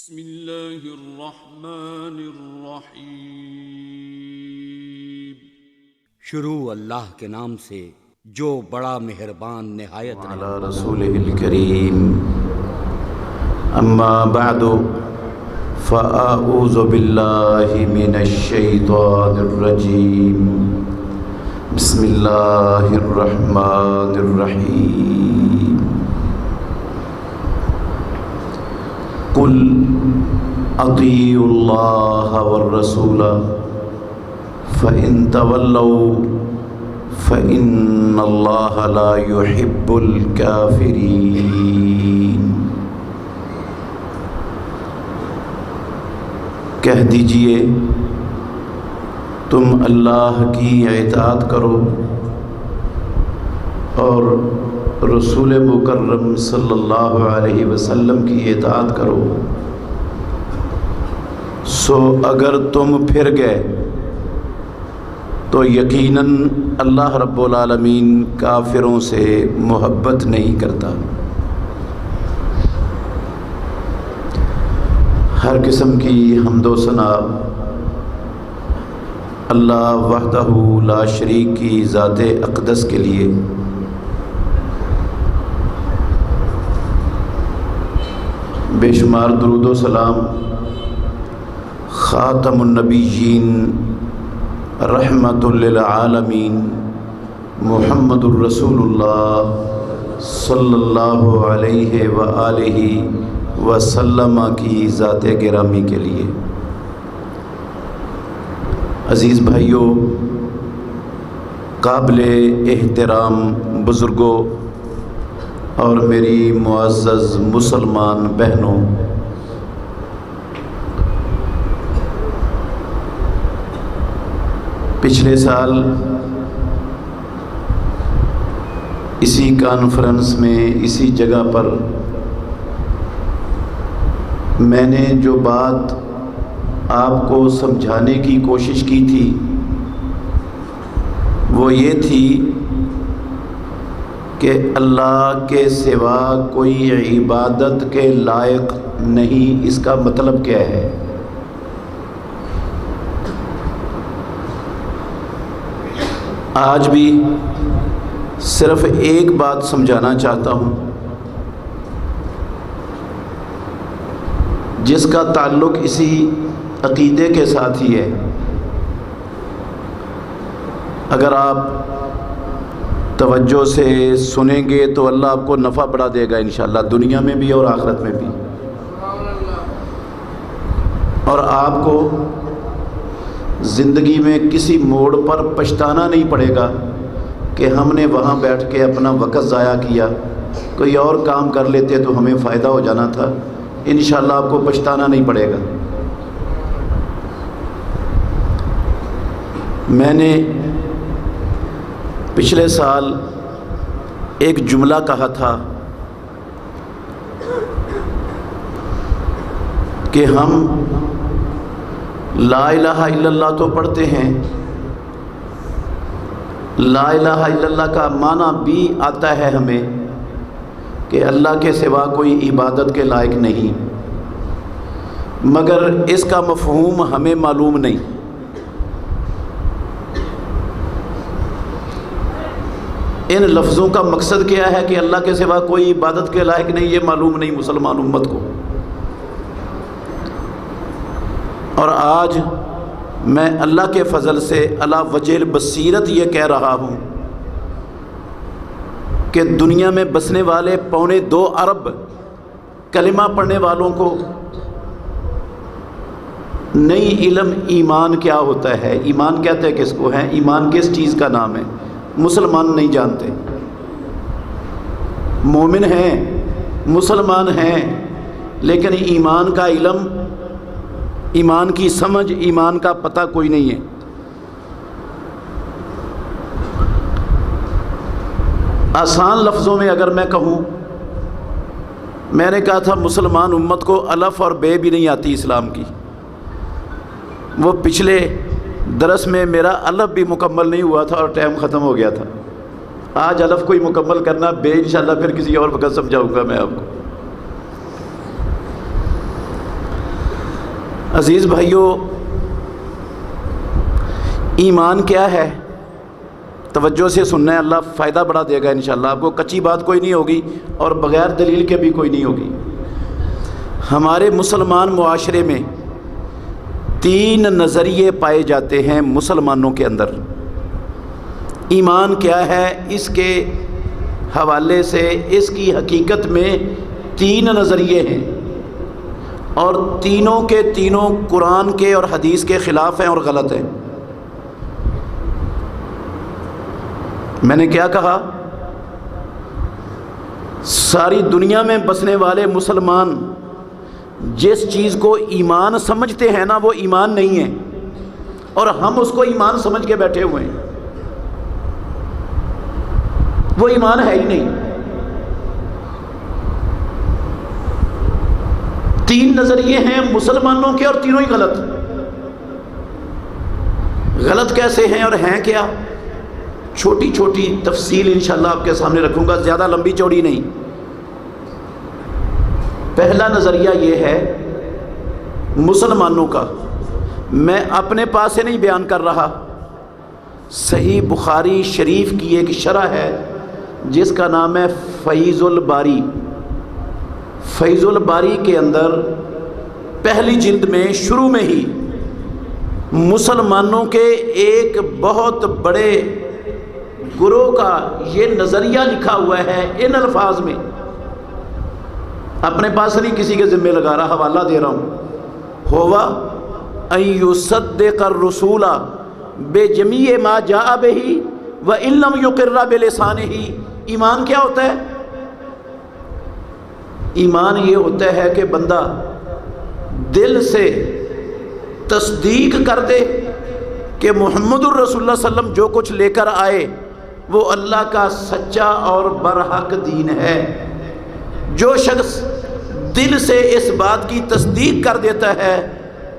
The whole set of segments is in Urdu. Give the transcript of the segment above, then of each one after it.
بسم اللہ الرحمن الرحیم۔ شروع اللہ کے نام سے جو بڑا مہربان نہایت علی رسولہ الکریم، اما بعد فاعوذ باللہ من الشیطان الرجیم، بسم اللہ الرحمن الرحیم۔ قل اطیعوا اللہ والرسول فإن تولوا فإن اللہ لا يحب الكافرین۔ کہہ دیجئے تم اللہ کی اطاعت کرو اور رسول مکرم صلی اللہ علیہ وسلم کی اطاعت کرو، سو اگر تم پھر گئے تو یقیناً اللہ رب العالمین کافروں سے محبت نہیں کرتا۔ ہر قسم کی حمد و ثنا اللہ وحدہ لا شریک کی ذات اقدس کے لیے، بے شمار درود و سلام خاتم النبیین رحمت للعالمین محمد الرسول اللہ صلی اللہ علیہ وآلہ وسلم کی ذات گرامی کے لیے۔ عزیز بھائیوں، قابل احترام بزرگوں اور میری معزز مسلمان بہنوں، پچھلے سال اسی کانفرنس میں اسی جگہ پر میں نے جو بات آپ کو سمجھانے کی کوشش کی تھی وہ یہ تھی کہ اللہ کے سوا کوئی عبادت کے لائق نہیں۔ اس کا مطلب کیا ہے؟ آج بھی صرف ایک بات سمجھانا چاہتا ہوں جس کا تعلق اسی عقیدے کے ساتھ ہی ہے۔ اگر آپ توجہ سے سنیں گے تو اللہ آپ کو نفع بڑھا دے گا انشاءاللہ، دنیا میں بھی اور آخرت میں بھی، اور آپ کو زندگی میں کسی موڑ پر پچھتانا نہیں پڑے گا کہ ہم نے وہاں بیٹھ کے اپنا وقت ضائع کیا، کوئی اور کام کر لیتے تو ہمیں فائدہ ہو جانا تھا۔ انشاءاللہ آپ کو پچھتانا نہیں پڑے گا۔ میں نے پچھلے سال ایک جملہ کہا تھا کہ ہم لا الہ الا اللہ تو پڑھتے ہیں، لا الہ الا اللہ کا معنی بھی آتا ہے ہمیں کہ اللہ کے سوا کوئی عبادت کے لائق نہیں، مگر اس کا مفہوم ہمیں معلوم نہیں۔ ان لفظوں کا مقصد کیا ہے کہ اللہ کے سوا کوئی عبادت کے لائق نہیں، یہ معلوم نہیں مسلمان امت کو۔ اور آج میں اللہ کے فضل سے علی وجہ البصیرت یہ کہہ رہا ہوں کہ دنیا میں بسنے والے 2.25 ارب کلمہ پڑھنے والوں کو نئی علم ایمان کیا ہوتا ہے، ایمان کہتے ہیں کس کو ہے، ایمان کس چیز کا نام ہے، مسلمان نہیں جانتے۔ مومن ہیں، مسلمان ہیں، لیکن ایمان کا علم، ایمان کی سمجھ، ایمان کا پتہ کوئی نہیں ہے۔ آسان لفظوں میں اگر میں کہوں، میں نے کہا تھا مسلمان امت کو الف اور بے بھی نہیں آتی اسلام کی۔ وہ پچھلے درس میں میرا الف بھی مکمل نہیں ہوا تھا اور ٹائم ختم ہو گیا تھا۔ آج الف کوئی مکمل کرنا، بے انشاءاللہ پھر کسی اور وقت سمجھاؤں گا میں آپ کو۔ عزیز بھائیو، ایمان کیا ہے؟ توجہ سے سننا ہے، اللہ فائدہ بڑا دے گا انشاءاللہ آپ کو، کچی بات کوئی نہیں ہوگی اور بغیر دلیل کے بھی کوئی نہیں ہوگی۔ ہمارے مسلمان معاشرے میں 3 نظریے پائے جاتے ہیں مسلمانوں کے اندر۔ ایمان کیا ہے، اس کے حوالے سے اس کی حقیقت میں 3 نظریے ہیں، اور تینوں کے تینوں قرآن کے اور حدیث کے خلاف ہیں اور غلط ہیں۔ میں نے کیا کہا؟ ساری دنیا میں بسنے والے مسلمان جس چیز کو ایمان سمجھتے ہیں نا، وہ ایمان نہیں ہے، اور ہم اس کو ایمان سمجھ کے بیٹھے ہوئے ہیں۔ وہ ایمان ہے ہی نہیں۔ 3 نظریے ہیں مسلمانوں کے اور تینوں ہی غلط۔ غلط کیسے ہیں اور ہیں کیا؟ چھوٹی چھوٹی تفصیل انشاءاللہ آپ کے سامنے رکھوں گا، زیادہ لمبی چوڑی نہیں۔ پہلا نظریہ یہ ہے مسلمانوں کا، میں اپنے پاس سے نہیں بیان کر رہا، صحیح بخاری شریف کی ایک شرح ہے جس کا نام ہے فیض الباری۔ فیض الباری کے اندر پہلی جلد میں شروع میں ہی مسلمانوں کے ایک بہت بڑے گروہ کا یہ نظریہ لکھا ہوا ہے ان الفاظ میں، اپنے پاس نہیں کسی کے ذمہ لگا رہا، حوالہ دے رہا ہوں۔ ہوا ان یصدق الرسول بجمیع ما جاء به وان لم یقر بلسانہ۔ ایمان کیا ہوتا ہے؟ ایمان یہ ہوتا ہے کہ بندہ دل سے تصدیق کر دے کہ محمد الرسول اللہ صلی اللہ علیہ وسلم جو کچھ لے کر آئے وہ اللہ کا سچا اور برحق دین ہے۔ جو شخص دل سے اس بات کی تصدیق کر دیتا ہے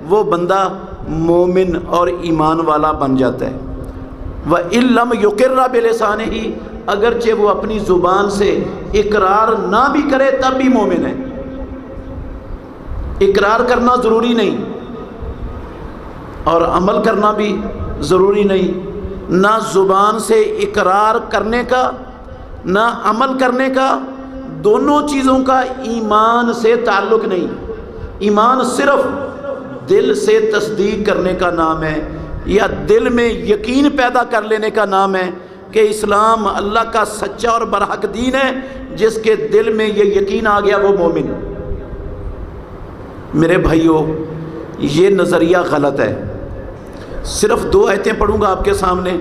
وہ بندہ مومن اور ایمان والا بن جاتا ہے۔ وَإِن لَّمْ يُقِرَّ بِلِسَانِهِ، اگرچہ وہ اپنی زبان سے اقرار نہ بھی کرے تب بھی مومن ہے۔ اقرار کرنا ضروری نہیں اور عمل کرنا بھی ضروری نہیں، نہ زبان سے اقرار کرنے کا نہ عمل کرنے کا، دونوں چیزوں کا ایمان سے تعلق نہیں۔ ایمان صرف دل سے تصدیق کرنے کا نام ہے، یا دل میں یقین پیدا کر لینے کا نام ہے کہ اسلام اللہ کا سچا اور برحق دین ہے۔ جس کے دل میں یہ یقین آ گیا وہ مومن۔ میرے بھائیوں، یہ نظریہ غلط ہے۔ صرف 2 آیتیں پڑھوں گا آپ کے سامنے،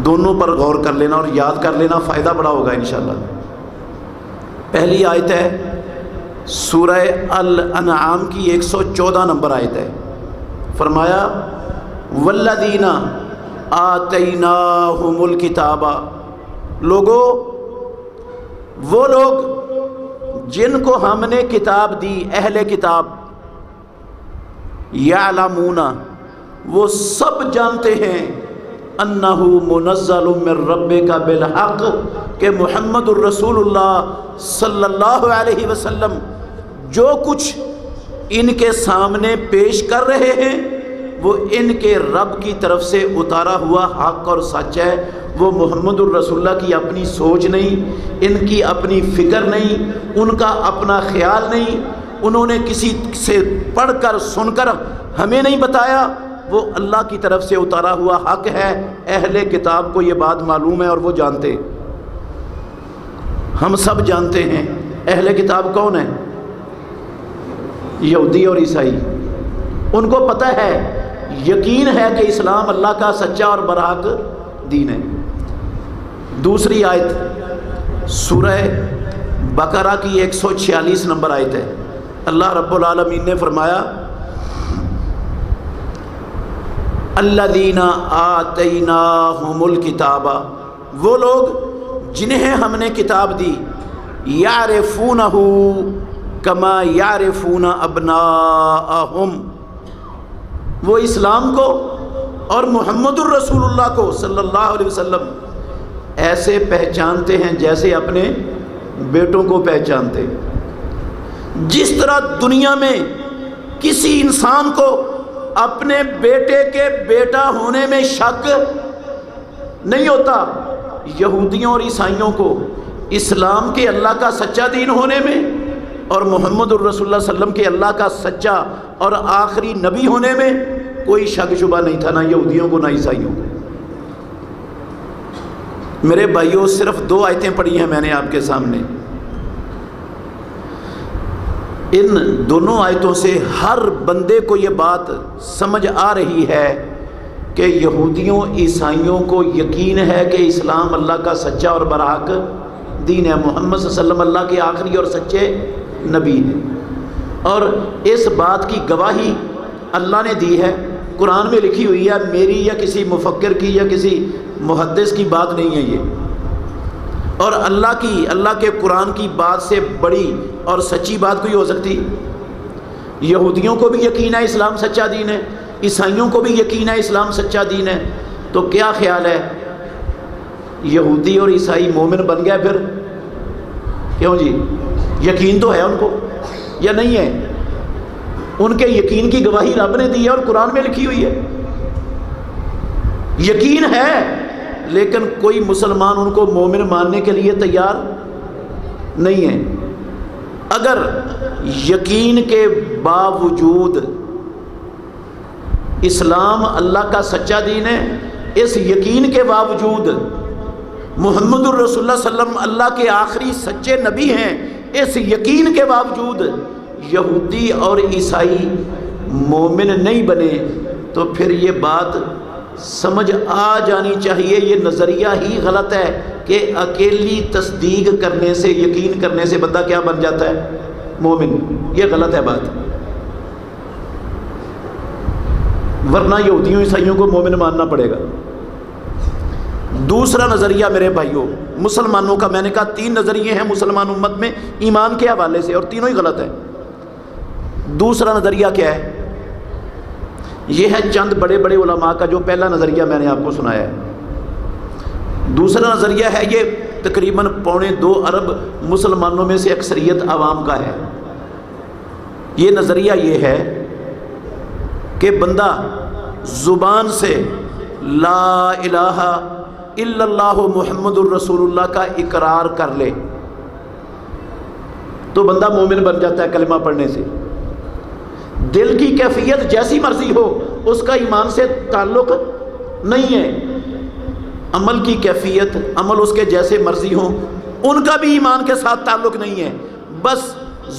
دونوں پر غور کر لینا اور یاد کر لینا، فائدہ بڑا ہوگا انشاءاللہ۔ پہلی آیت ہے سورہ الانعام کی 114 نمبر آیت ہے۔ فرمایا والذین آتیناہم الکتاب، لوگو وہ لوگ جن کو ہم نے کتاب دی، اہل کتاب، یعلمون وہ سب جانتے ہیں، انہ منزل من ربک بالحق کہ محمد الرسول اللہ صلی اللہ علیہ وسلم جو کچھ ان کے سامنے پیش کر رہے ہیں وہ ان کے رب کی طرف سے اتارا ہوا حق اور سچ ہے۔ وہ محمد الرسول اللہ کی اپنی سوچ نہیں، ان کی اپنی فکر نہیں، ان کا اپنا خیال نہیں، انہوں نے کسی سے پڑھ کر سن کر ہمیں نہیں بتایا، وہ اللہ کی طرف سے اتارا ہوا حق ہے۔ اہل کتاب کو یہ بات معلوم ہے اور وہ جانتے، ہم سب جانتے ہیں۔ اہل کتاب کون ہیں؟ یہودی اور عیسائی۔ ان کو پتہ ہے، یقین ہے کہ اسلام اللہ کا سچا اور برحق دین ہے۔ دوسری آیت سورہ بقرہ کی 146 نمبر آیت ہے۔ اللہ رب العالمین نے فرمایا الذین آتیناہم الکتاب، وہ لوگ جنہیں ہم نے کتاب دی، یعرفونہ کما یعرفون ابناءہم، وہ اسلام کو اور محمد الرسول اللہ کو صلی اللہ علیہ وسلم ایسے پہچانتے ہیں جیسے اپنے بیٹوں کو پہچانتے۔ جس طرح دنیا میں کسی انسان کو اپنے بیٹے کے بیٹا ہونے میں شک نہیں ہوتا، یہودیوں اور عیسائیوں کو اسلام کے اللہ کا سچا دین ہونے میں اور محمد الرسول اللہ صلی اللہ علیہ وسلم کے اللہ کا سچا اور آخری نبی ہونے میں کوئی شک شبہ نہیں تھا، نہ یہودیوں کو نہ عیسائیوں کو۔ میرے بھائیوں، صرف 2 آیتیں پڑھی ہیں میں نے آپ کے سامنے، ان دونوں آیتوں سے ہر بندے کو یہ بات سمجھ آ رہی ہے کہ یہودیوں عیسائیوں کو یقین ہے کہ اسلام اللہ کا سچا اور برحق دین ہے، محمد صلی اللہ علیہ وسلم اللہ کے آخری اور سچے نبی ہیں، اور اس بات کی گواہی اللہ نے دی ہے، قرآن میں لکھی ہوئی ہے، میری یا کسی مفکر کی یا کسی محدث کی بات نہیں ہے یہ، اور اللہ کے قرآن کی بات سے بڑی اور سچی بات کوئی ہو سکتی؟ یہودیوں کو بھی یقین ہے اسلام سچا دین ہے، عیسائیوں کو بھی یقین ہے اسلام سچا دین ہے، تو کیا خیال ہے یہودی اور عیسائی مومن بن گئے پھر؟ کیوں جی؟ یقین تو ہے ان کو یا نہیں ہے؟ ان کے یقین کی گواہی رب نے دی ہے اور قرآن میں لکھی ہوئی ہے، یقین ہے، لیکن کوئی مسلمان ان کو مومن ماننے کے لیے تیار نہیں ہے۔ اگر یقین کے باوجود اسلام اللہ کا سچا دین ہے، اس یقین کے باوجود محمد الرسول اللہ صلی اللہ علیہ وسلم اللہ کے آخری سچے نبی ہیں، اس یقین کے باوجود یہودی اور عیسائی مومن نہیں بنے، تو پھر یہ بات سمجھ آ جانی چاہیے، یہ نظریہ ہی غلط ہے کہ اکیلی تصدیق کرنے سے، یقین کرنے سے بندہ کیا بن جاتا ہے؟ مومن۔ یہ غلط ہے بات، ورنہ یہودیوں عیسائیوں کو مومن ماننا پڑے گا۔ دوسرا نظریہ میرے بھائیوں مسلمانوں کا، میں نے کہا 3 نظریے ہیں مسلمان امت میں ایمان کے حوالے سے، اور تینوں ہی غلط ہیں۔ دوسرا نظریہ کیا ہے؟ یہ ہے چند بڑے بڑے علماء کا، جو پہلا نظریہ میں نے آپ کو سنایا ہے۔ دوسرا نظریہ ہے یہ تقریباً 2.25 ارب مسلمانوں میں سے اکثریت عوام کا ہے۔ یہ نظریہ یہ ہے کہ بندہ زبان سے لا الہ الا اللہ محمد الرسول اللہ کا اقرار کر لے تو بندہ مومن بن جاتا ہے کلمہ پڑھنے سے۔ دل کی کیفیت جیسی مرضی ہو، اس کا ایمان سے تعلق نہیں ہے۔ عمل کی کیفیت، عمل اس کے جیسے مرضی ہوں، ان کا بھی ایمان کے ساتھ تعلق نہیں ہے، بس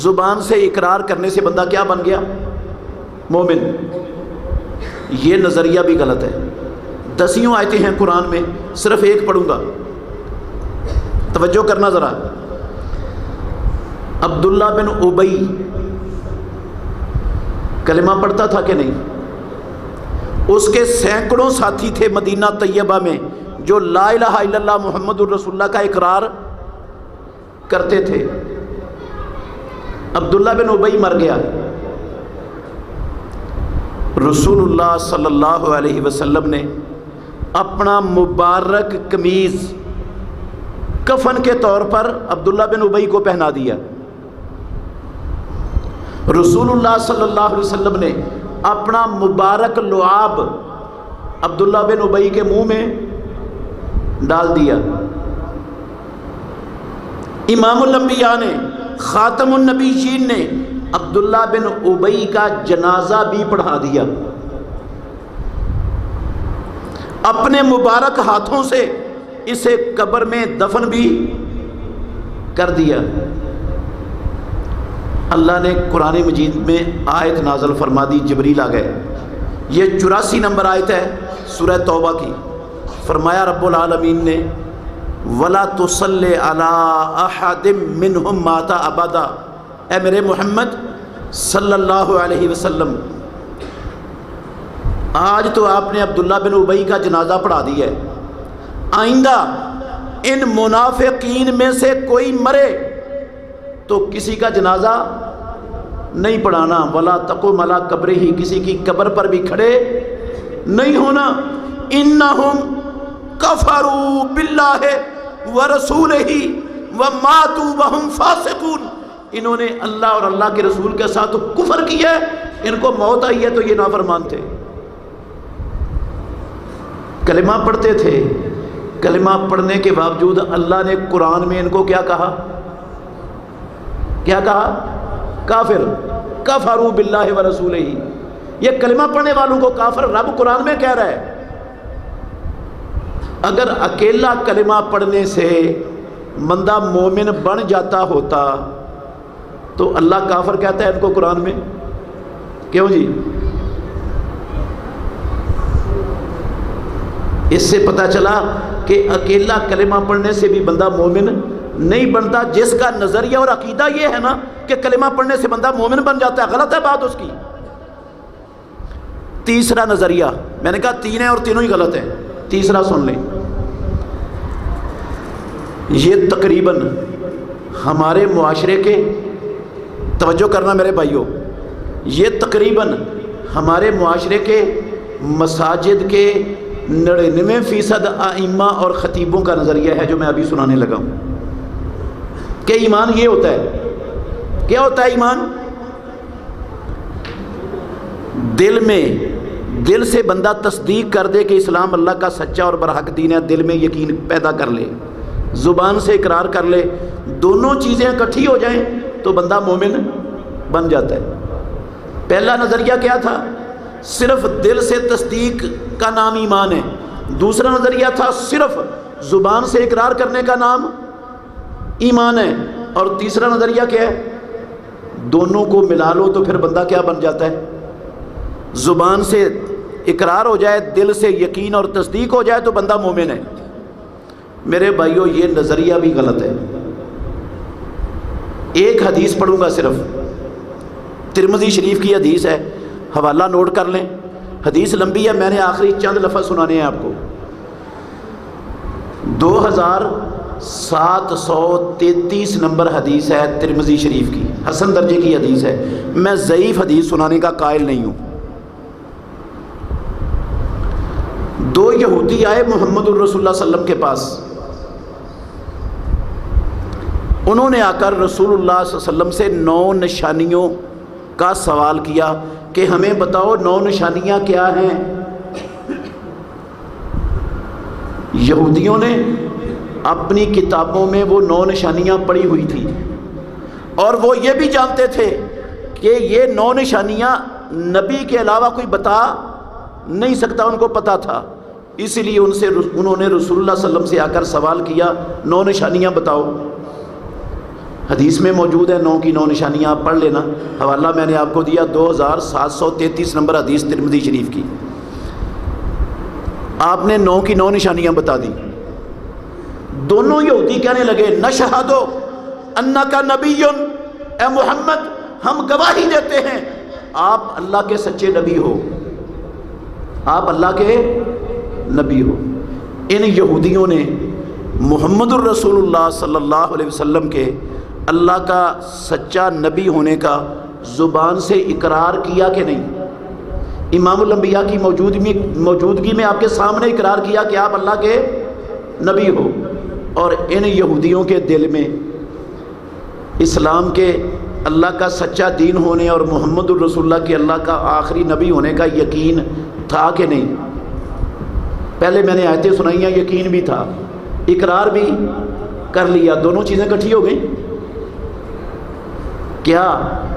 زبان سے اقرار کرنے سے بندہ کیا بن گیا؟ مومن۔ یہ نظریہ بھی غلط ہے۔ 10 آیتیں ہیں قرآن میں، صرف ایک پڑھوں گا، توجہ کرنا ذرا۔ عبداللہ بن ابی کلمہ پڑھتا تھا کہ نہیں؟ اس کے سینکڑوں ساتھی تھے مدینہ طیبہ میں جو لا الہ الا اللہ محمد الرسول اللہ کا اقرار کرتے تھے۔ عبداللہ بن ابی مر گیا، رسول اللہ صلی اللہ علیہ وسلم نے اپنا مبارک قمیض کفن کے طور پر عبداللہ بن ابی کو پہنا دیا۔ رسول اللہ صلی اللہ علیہ وسلم نے اپنا مبارک لعاب عبداللہ بن ابی کے منہ میں ڈال دیا۔ امام الانبیاء نے، خاتم النبیین نے عبداللہ بن ابی کا جنازہ بھی پڑھا دیا، اپنے مبارک ہاتھوں سے اسے قبر میں دفن بھی کر دیا۔ اللہ نے قرآن مجید میں آیت نازل فرما دی، جبریل آ گئے۔ یہ 84 نمبر آیت ہے سورہ توبہ کی۔ فرمایا رب العالمین نے وَلَا تُصَلِّ عَلَىٰ أَحَدٍ مِّنْهُمْ مَاتَ أَبَدًا، اے میرے محمد صلی اللہ علیہ وسلم، آج تو آپ نے عبداللہ بن ابی کا جنازہ پڑھا دیا ہے، آئندہ ان منافقین میں سے کوئی مرے تو کسی کا جنازہ نہیں پڑھانا۔ ولا تقم علی قبرہ، کسی کی قبر پر بھی کھڑے نہیں ہونا۔ انہم کفروا باللہ ورسولہ وماتوا وہم فاسقون، انہوں نے اللہ اور اللہ کے رسول کے ساتھ کفر کیا ہے، ان کو موت آئی ہے تو یہ نافرمان تھے۔ کلمہ پڑھتے تھے، کلمہ پڑھنے کے باوجود اللہ نے قرآن میں ان کو کیا کہا؟ کیا کہا؟ کافر، کفروا باللہ ورسولہ۔ یہ کلمہ پڑھنے والوں کو کافر رب قرآن میں کہہ رہا ہے۔ اگر اکیلا کلمہ پڑھنے سے بندہ مومن بن جاتا ہوتا تو اللہ کافر کہتا ہے ان کو قرآن میں؟ کیوں جی؟ اس سے پتہ چلا کہ اکیلا کلمہ پڑھنے سے بھی بندہ مومن نہیں بنتا۔ جس کا نظریہ اور عقیدہ یہ ہے نا کہ کلمہ پڑھنے سے بندہ مومن بن جاتا ہے، غلط ہے بات اس کی۔ تیسرا نظریہ، میں نے کہا تین ہیں اور تینوں ہی غلط ہیں، تیسرا سن لیں۔ یہ تقریباً ہمارے معاشرے کے، توجہ کرنا میرے بھائیوں، یہ تقریباً ہمارے معاشرے کے مساجد کے 99% ائمہ اور خطیبوں کا نظریہ ہے جو میں ابھی سنانے لگا ہوں کہ ایمان یہ ہوتا ہے۔ کیا ہوتا ہے ایمان؟ دل میں، دل سے بندہ تصدیق کر دے کہ اسلام اللہ کا سچا اور برحق دین ہے، دل میں یقین پیدا کر لے، زبان سے اقرار کر لے، دونوں چیزیں اکٹھی ہو جائیں تو بندہ مومن بن جاتا ہے۔ پہلا نظریہ کیا تھا؟ صرف دل سے تصدیق کا نام ایمان ہے۔ دوسرا نظریہ تھا صرف زبان سے اقرار کرنے کا نام ایمان ہے۔ اور تیسرا نظریہ کیا ہے؟ دونوں کو ملا لو تو پھر بندہ کیا بن جاتا ہے؟ زبان سے اقرار ہو جائے، دل سے یقین اور تصدیق ہو جائے تو بندہ مومن ہے۔ میرے بھائیوں یہ نظریہ بھی غلط ہے۔ ایک حدیث پڑھوں گا صرف، ترمذی شریف کی حدیث ہے، حوالہ نوٹ کر لیں۔ حدیث لمبی ہے، میں نے آخری چند لفظ سنانے ہیں آپ کو۔ 2733 نمبر حدیث ہے ترمذی شریف کی، حسن درجے کی حدیث ہے۔ میں ضعیف حدیث سنانے کا قائل نہیں ہوں۔ دو یہودی آئے محمد الرسول اللہ صلی اللہ علیہ وسلم کے پاس، انہوں نے آ کر رسول اللہ صلی اللہ علیہ وسلم سے 9 نشانیوں کا سوال کیا کہ ہمیں بتاؤ 9 نشانیاں کیا ہیں۔ یہودیوں نے اپنی کتابوں میں وہ 9 نشانیاں پڑھی ہوئی تھی اور وہ یہ بھی جانتے تھے کہ یہ 9 نشانیاں نبی کے علاوہ کوئی بتا نہیں سکتا، ان کو پتہ تھا۔ اسی لیے انہوں نے رسول اللہ صلی اللہ علیہ وسلم سے آ کر سوال کیا 9 نشانیاں بتاؤ۔ حدیث میں موجود ہے 9 کی 9 نشانیاں، آپ پڑھ لینا، حوالہ میں نے آپ کو دیا 2733 نمبر حدیث ترمذی شریف کی۔ آپ نے 9 کی 9 نشانیاں بتا دی۔ دونوں یہودی کہنے لگے نشہدو انک نبی، اے محمد ہم گواہی دیتے ہیں آپ اللہ کے سچے نبی ہو، آپ اللہ کے نبی ہو۔ ان یہودیوں نے محمد الرسول اللہ صلی اللہ علیہ وسلم کے اللہ کا سچا نبی ہونے کا زبان سے اقرار کیا کہ نہیں؟ امام الانبیاء کی موجودگی میں آپ کے سامنے اقرار کیا کہ آپ اللہ کے نبی ہو۔ اور ان یہودیوں کے دل میں اسلام کے اللہ کا سچا دین ہونے اور محمد الرسول اللہ کے اللہ کا آخری نبی ہونے کا یقین تھا کہ نہیں؟ پہلے میں نے آیتیں سنائی ہیں، یقین بھی تھا، اقرار بھی کر لیا، دونوں چیزیں اکٹھی ہو گئیں۔ کیا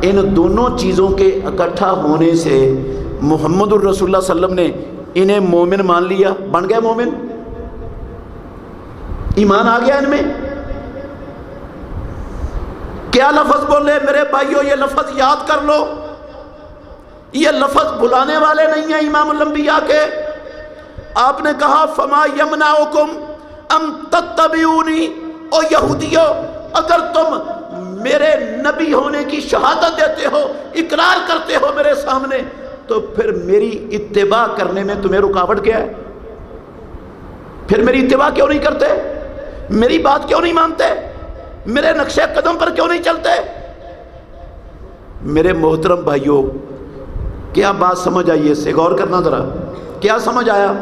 ان دونوں چیزوں کے اکٹھا ہونے سے محمد الرسول اللہ صلی اللہ علیہ وسلم نے انہیں مومن مان لیا، بن گئے مومن؟ ایمان آ گیا ان میں؟ کیا لفظ بولے میرے بھائیوں، یہ لفظ یاد کر لو، یہ لفظ بلانے والے نہیں ہیں امام الانبیاء کے۔ آپ نے کہا فما یمنعکم ام تتبعونی، او یہودیو اگر تم میرے نبی ہونے کی شہادت دیتے ہو، اقرار کرتے ہو میرے سامنے، تو پھر میری اتباع کرنے میں تمہیں رکاوٹ کیا ہے؟ پھر میری اتباع کیوں نہیں کرتے؟ میری بات کیوں نہیں مانتے؟ میرے نقشے قدم پر کیوں نہیں چلتے؟ میرے محترم بھائیوں، کیا بات سمجھ آئی؟ اس سے غور کرنا ذرا، کیا سمجھ آیا؟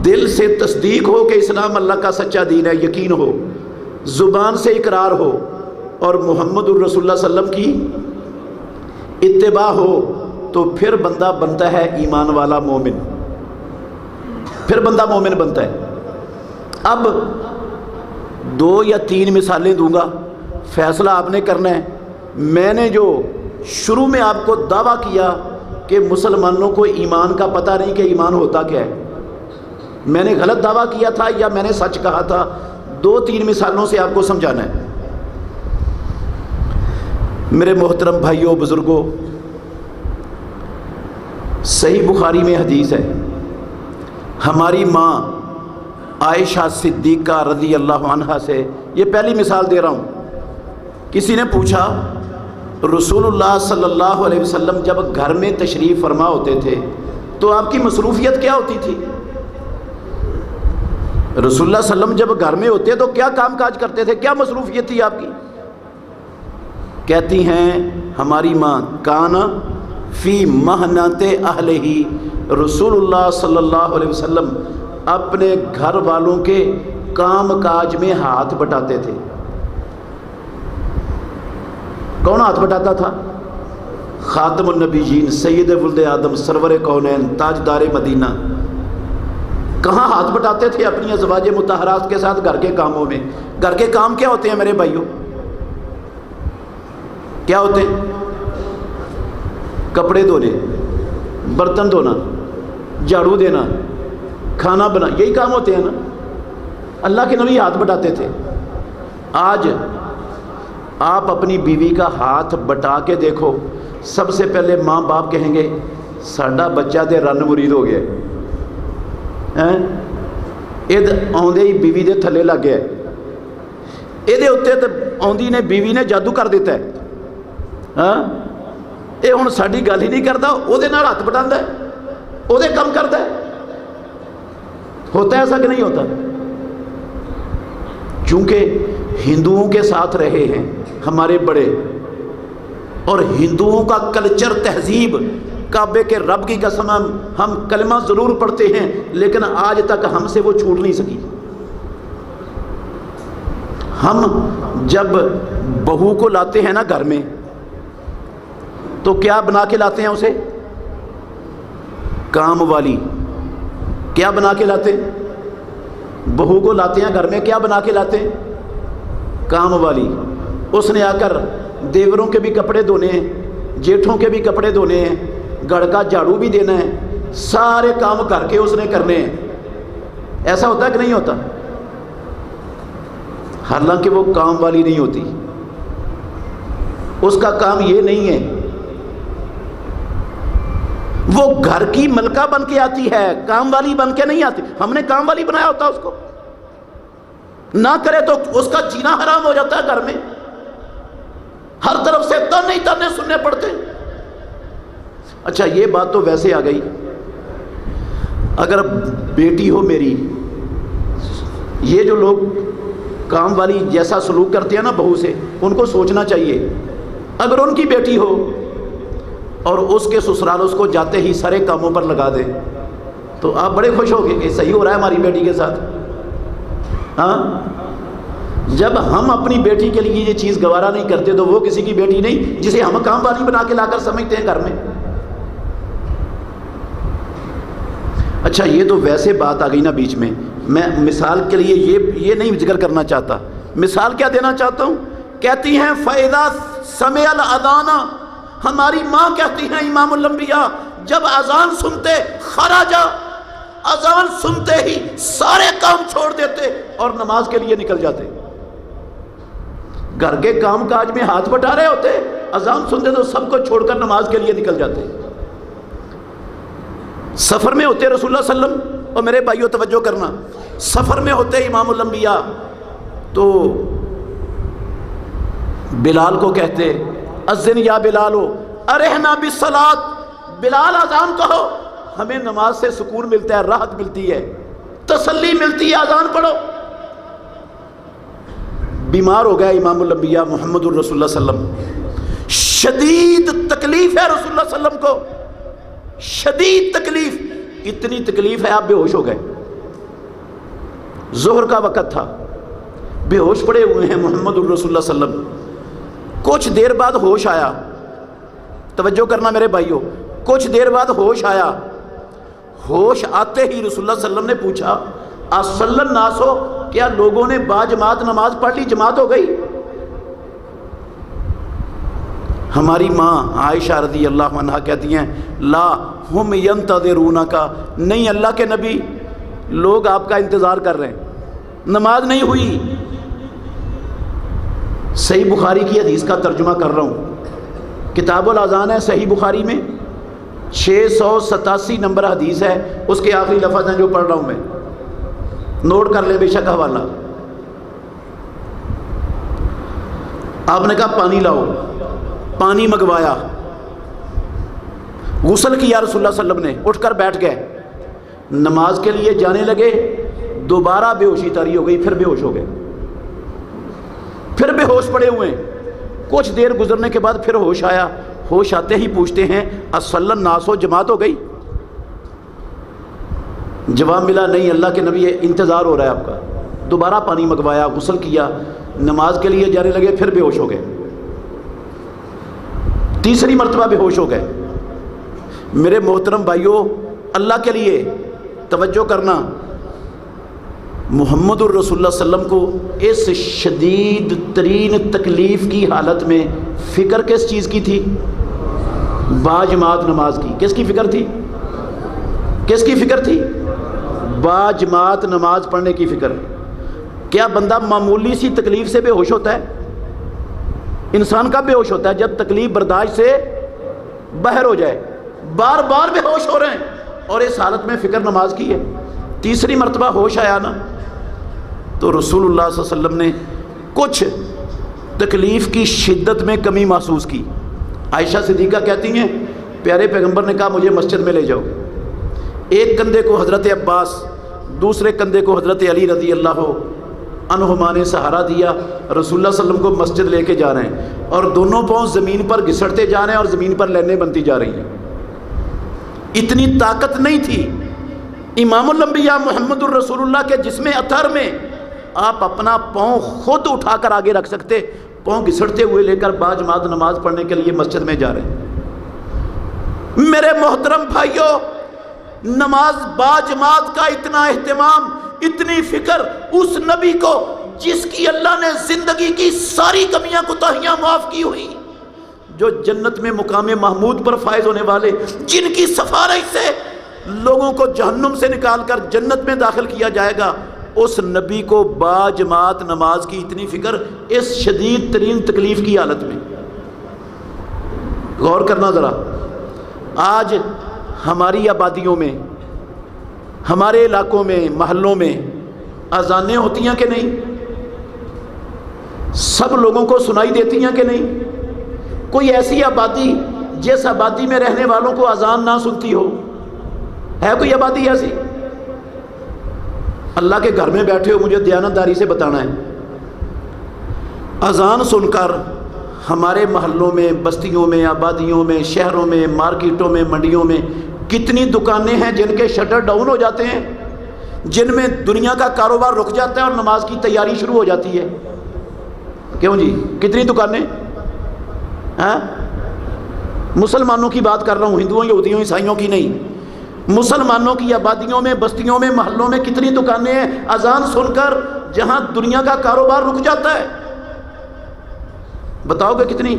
دل سے تصدیق ہو کہ اسلام اللہ کا سچا دین ہے، یقین ہو، زبان سے اقرار ہو، اور محمد الرسول اللہ صلی اللہ علیہ وسلم کی اتباع ہو تو پھر بندہ بنتا ہے ایمان والا مومن، پھر بندہ مومن بنتا ہے۔ اب 2 یا 3 مثالیں دوں گا، فیصلہ آپ نے کرنا ہے۔ میں نے جو شروع میں آپ کو دعویٰ کیا کہ مسلمانوں کو ایمان کا پتہ نہیں کہ ایمان ہوتا کیا ہے، میں نے غلط دعویٰ کیا تھا یا میں نے سچ کہا تھا؟ 2-3 مثالوں سے آپ کو سمجھانا ہے۔ میرے محترم بھائیوں بزرگوں، صحیح بخاری میں حدیث ہے، ہماری ماں عائشہ صدیقہ رضی اللہ عنہا سے، یہ پہلی مثال دے رہا ہوں۔ کسی نے پوچھا رسول اللہ صلی اللہ علیہ وسلم جب گھر میں تشریف فرما ہوتے تھے تو آپ کی مصروفیت کیا ہوتی تھی؟ رسول اللہ صلی اللہ علیہ وسلم جب گھر میں ہوتے تو کیا کام کاج کرتے تھے، کیا مصروفیت تھی آپ کی؟ کہتی ہیں ہماری ماں کان فی محنت اہلہ، رسول اللہ صلی اللہ علیہ وسلم اپنے گھر والوں کے کام کاج میں ہاتھ بٹاتے تھے۔ کون ہاتھ بٹاتا تھا؟ خاتم النبیین، سید ولد آدم، سرور کونین، تاجدار مدینہ۔ کہاں ہاتھ بٹاتے تھے؟ اپنی ازواج مطہرات کے ساتھ گھر کے کاموں میں۔ گھر کے کام کیا ہوتے ہیں میرے بھائیوں؟ کیا ہوتے ہیں؟ کپڑے دھونے، برتن دھونا، جھاڑو دینا، کھانا بنا، یہی کام ہوتے ہیں نا۔ اللہ کے نبی ہاتھ بٹاتے تھے۔ آج آپ اپنی بیوی کا ہاتھ بٹا کے دیکھو، سب سے پہلے ماں باپ کہیں گے ساڈا بچہ تے رن مرید ہو گیا اد آدھے ہی بیوی دے تھلے لگ گیا، یہ اتنے تو آدھی نے بیوی نے جادو کر دیتا ہے۔ ہاں یہ ہوں ساری گل ہی نہیں کرتا، وہ ہاتھ بٹاتا ہے، وہ کام کرتا ہے۔ ہوتا ہے ایسا کہ نہیں ہوتا؟ چونکہ ہندوؤں کے ساتھ رہے ہیں ہمارے بڑے، اور ہندوؤں کا کلچر، تہذیب، کعبے کے رب کی قسم ہم کلمہ ضرور پڑھتے ہیں لیکن آج تک ہم سے وہ چھوٹ نہیں سکی۔ ہم جب بہو کو لاتے ہیں نا گھر میں تو کیا بنا کے لاتے ہیں اسے؟ کام والی۔ کیا بنا کے لاتے ہیں؟ بہو کو لاتے ہیں گھر میں، کیا بنا کے لاتے ہیں؟ کام والی۔ اس نے آ کر دیوروں کے بھی کپڑے دھونے ہیں، جیٹھوں کے بھی کپڑے دھونے ہیں، گھر کا جھاڑو بھی دینا ہے، سارے کام کر کے اس نے کرنے ہیں۔ ایسا ہوتا ہے کہ نہیں ہوتا؟ حالانکہ وہ کام والی نہیں ہوتی، اس کا کام یہ نہیں ہے، وہ گھر کی ملکہ بن کے آتی ہے، کام والی بن کے نہیں آتی۔ ہم نے کام والی بنایا ہوتا اس کو، نہ کرے تو اس کا جینا حرام ہو جاتا ہے۔ گھر میں ہر طرف سے تانے ہی تانے سننے پڑتے ہیں۔ اچھا یہ بات تو ویسے آ گئی، اگر بیٹی ہو میری، یہ جو لوگ کام والی جیسا سلوک کرتے ہیں نا بہو سے، ان کو سوچنا چاہیے اگر ان کی بیٹی ہو اور اس کے سسرال اس کو جاتے ہی سارے کاموں پر لگا دے تو آپ بڑے خوش ہو گے کہ صحیح ہو رہا ہے ہماری بیٹی کے ساتھ۔ ہاں جب ہم اپنی بیٹی کے لیے یہ چیز گوارا نہیں کرتے تو وہ کسی کی بیٹی نہیں جسے ہم کام والی بنا کے لا کر سمجھتے ہیں گھر میں۔ اچھا یہ تو ویسے بات آ گئی نا بیچ میں، میں مثال کے لیے یہ نہیں ذکر کرنا چاہتا، مثال کیا دینا چاہتا ہوں؟ کہتی ہیں فَإِذَا سَمِعَ الْأَذَانَ، ہماری ماں کہتی ہیں امام الانبیاء جب اذان سنتے خراجہ، اذان سنتے ہی سارے کام چھوڑ دیتے اور نماز کے لیے نکل جاتے۔ گھر کے کام کاج میں ہاتھ بٹا رہے ہوتے، اذان سنتے تو سب کو چھوڑ کر نماز کے لیے نکل جاتے۔ سفر میں ہوتے رسول اللہ صلی اللہ علیہ وسلم، اور میرے بھائیوں توجہ کرنا، سفر میں ہوتے امام الانبیاء تو بلال کو کہتے اذن یا بلالو ارحنا بالصلاۃ، بلال اذان کہو، ہمیں نماز سے سکون ملتا ہے، راحت ملتی ہے، تسلی ملتی ہے، اذان پڑھو۔ بیمار ہو گیا امام الانبیاء محمد الرسول اللہ صلی اللہ علیہ وسلم، شدید تکلیف ہے رسول اللہ صلی اللہ علیہ وسلم کو، شدید تکلیف، اتنی تکلیف ہے آپ بے ہوش ہو گئے۔ ظہر کا وقت تھا، بے ہوش پڑے ہوئے ہیں محمد الرسول اللہ صلی اللہ علیہ وسلم۔ کچھ دیر بعد ہوش آیا، توجہ کرنا میرے بھائیوں، کچھ دیر بعد ہوش آیا، ہوش آتے ہی رسول اللہ صلی اللہ علیہ وسلم نے پوچھا اصلی الناس ہو، کیا لوگوں نے باجماعت نماز پڑھ لی، جماعت ہو گئی؟ ہماری ماں عائشہ رضی اللہ عنہا کہتی ہیں لا ہم ینتظرونک، نہیں اللہ کے نبی، لوگ آپ کا انتظار کر رہے ہیں، نماز نہیں ہوئی۔ صحیح بخاری کی حدیث کا ترجمہ کر رہا ہوں، کتاب الاذان ہے صحیح بخاری میں، 687 نمبر حدیث ہے، اس کے آخری لفظ ہیں جو پڑھ رہا ہوں میں، نوٹ کر لیں بے شک حوالہ۔ آپ نے کہا پانی لاؤ، پانی منگوایا، غسل کیا رسول اللہ صلی اللہ علیہ وسلم نے، اٹھ کر بیٹھ گئے، نماز کے لیے جانے لگے، دوبارہ بے ہوشی طاری ہو گئی، پھر بے ہوش ہو گئے، پھر بے ہوش پڑے ہوئے ہیں۔ کچھ دیر گزرنے کے بعد پھر ہوش آیا، ہوش آتے ہی پوچھتے ہیں اصلی الناس ہو، جماعت ہو گئی؟ جواب ملا نہیں اللہ کے نبی انتظار ہو رہا ہے آپ کا۔ دوبارہ پانی منگوایا، غسل کیا، نماز کے لیے جانے لگے، پھر بے ہوش ہو گئے، تیسری مرتبہ بے ہوش ہو گئے۔ میرے محترم بھائیوں، اللہ کے لیے توجہ کرنا، محمد الرسول اللہ صلی اللہ علیہ وسلم کو اس شدید ترین تکلیف کی حالت میں فکر کس چیز کی تھی؟ باجماعت نماز کی۔ کس کی فکر تھی؟ کس کی فکر تھی؟ باجماعت نماز پڑھنے کی فکر۔ کیا بندہ معمولی سی تکلیف سے بے ہوش ہوتا ہے؟ انسان کب بے ہوش ہوتا ہے؟ جب تکلیف برداشت سے باہر ہو جائے۔ بار بار بے ہوش ہو رہے ہیں اور اس حالت میں فکر نماز کی ہے۔ تیسری مرتبہ ہوش آیا نا تو رسول اللہ صلی اللہ علیہ وسلم نے کچھ تکلیف کی شدت میں کمی محسوس کی۔ عائشہ صدیقہ کہتی ہیں پیارے پیغمبر نے کہا مجھے مسجد میں لے جاؤ، ایک کندھے کو حضرت عباس، دوسرے کندھے کو حضرت علی رضی اللہ عنہما نے سہارا دیا، رسول اللہ صلی اللہ علیہ وسلم کو مسجد لے کے جا رہے ہیں اور دونوں پاؤں زمین پر گھسٹتے جا رہے ہیں اور زمین پر لینیں بنتی جا رہی ہیں۔ اتنی طاقت نہیں تھی امام الانبیاء محمد الرسول اللہ کے جسم اطہر میں، آپ اپنا پاؤں خود اٹھا کر آگے رکھ سکتے، پاؤں گھسٹتے ہوئے لے کر باجماعت نماز پڑھنے کے لیے مسجد میں جا رہے ہیں۔ میرے محترم بھائیوں، نماز باجماعت کا اتنا اہتمام، اتنی فکر اس نبی کو جس کی اللہ نے زندگی کی ساری کمیاں کوتاہیاں معاف کی ہوئی، جو جنت میں مقام محمود پر فائز ہونے والے، جن کی سفارش سے لوگوں کو جہنم سے نکال کر جنت میں داخل کیا جائے گا، اس نبی کو باجماعت نماز کی اتنی فکر اس شدید ترین تکلیف کی حالت میں۔ غور کرنا ذرا، آج ہماری آبادیوں میں، ہمارے علاقوں میں، محلوں میں اذانیں ہوتی ہیں کہ نہیں؟ سب لوگوں کو سنائی دیتی ہیں کہ نہیں؟ کوئی ایسی آبادی جس آبادی میں رہنے والوں کو اذان نہ سنتی ہو؟ ہے کوئی آبادی ایسی؟ اللہ کے گھر میں بیٹھے ہو، مجھے دیانتداری سے بتانا ہے، اذان سن کر ہمارے محلوں میں، بستیوں میں، آبادیوں میں، شہروں میں، مارکیٹوں میں، منڈیوں میں کتنی دکانیں ہیں جن کے شٹر ڈاؤن ہو جاتے ہیں، جن میں دنیا کا کاروبار رک جاتا ہے اور نماز کی تیاری شروع ہو جاتی ہے؟ کیوں جی؟ کتنی دکانیں؟ ہاں، مسلمانوں کی بات کر رہا ہوں، ہندوؤں، یہودیوں، عیسائیوں کی نہیں، مسلمانوں کی آبادیوں میں، بستیوں میں، محلوں میں کتنی دکانیں ہیں اذان سن کر جہاں دنیا کا کاروبار رک جاتا ہے؟ بتاؤ گے کتنی؟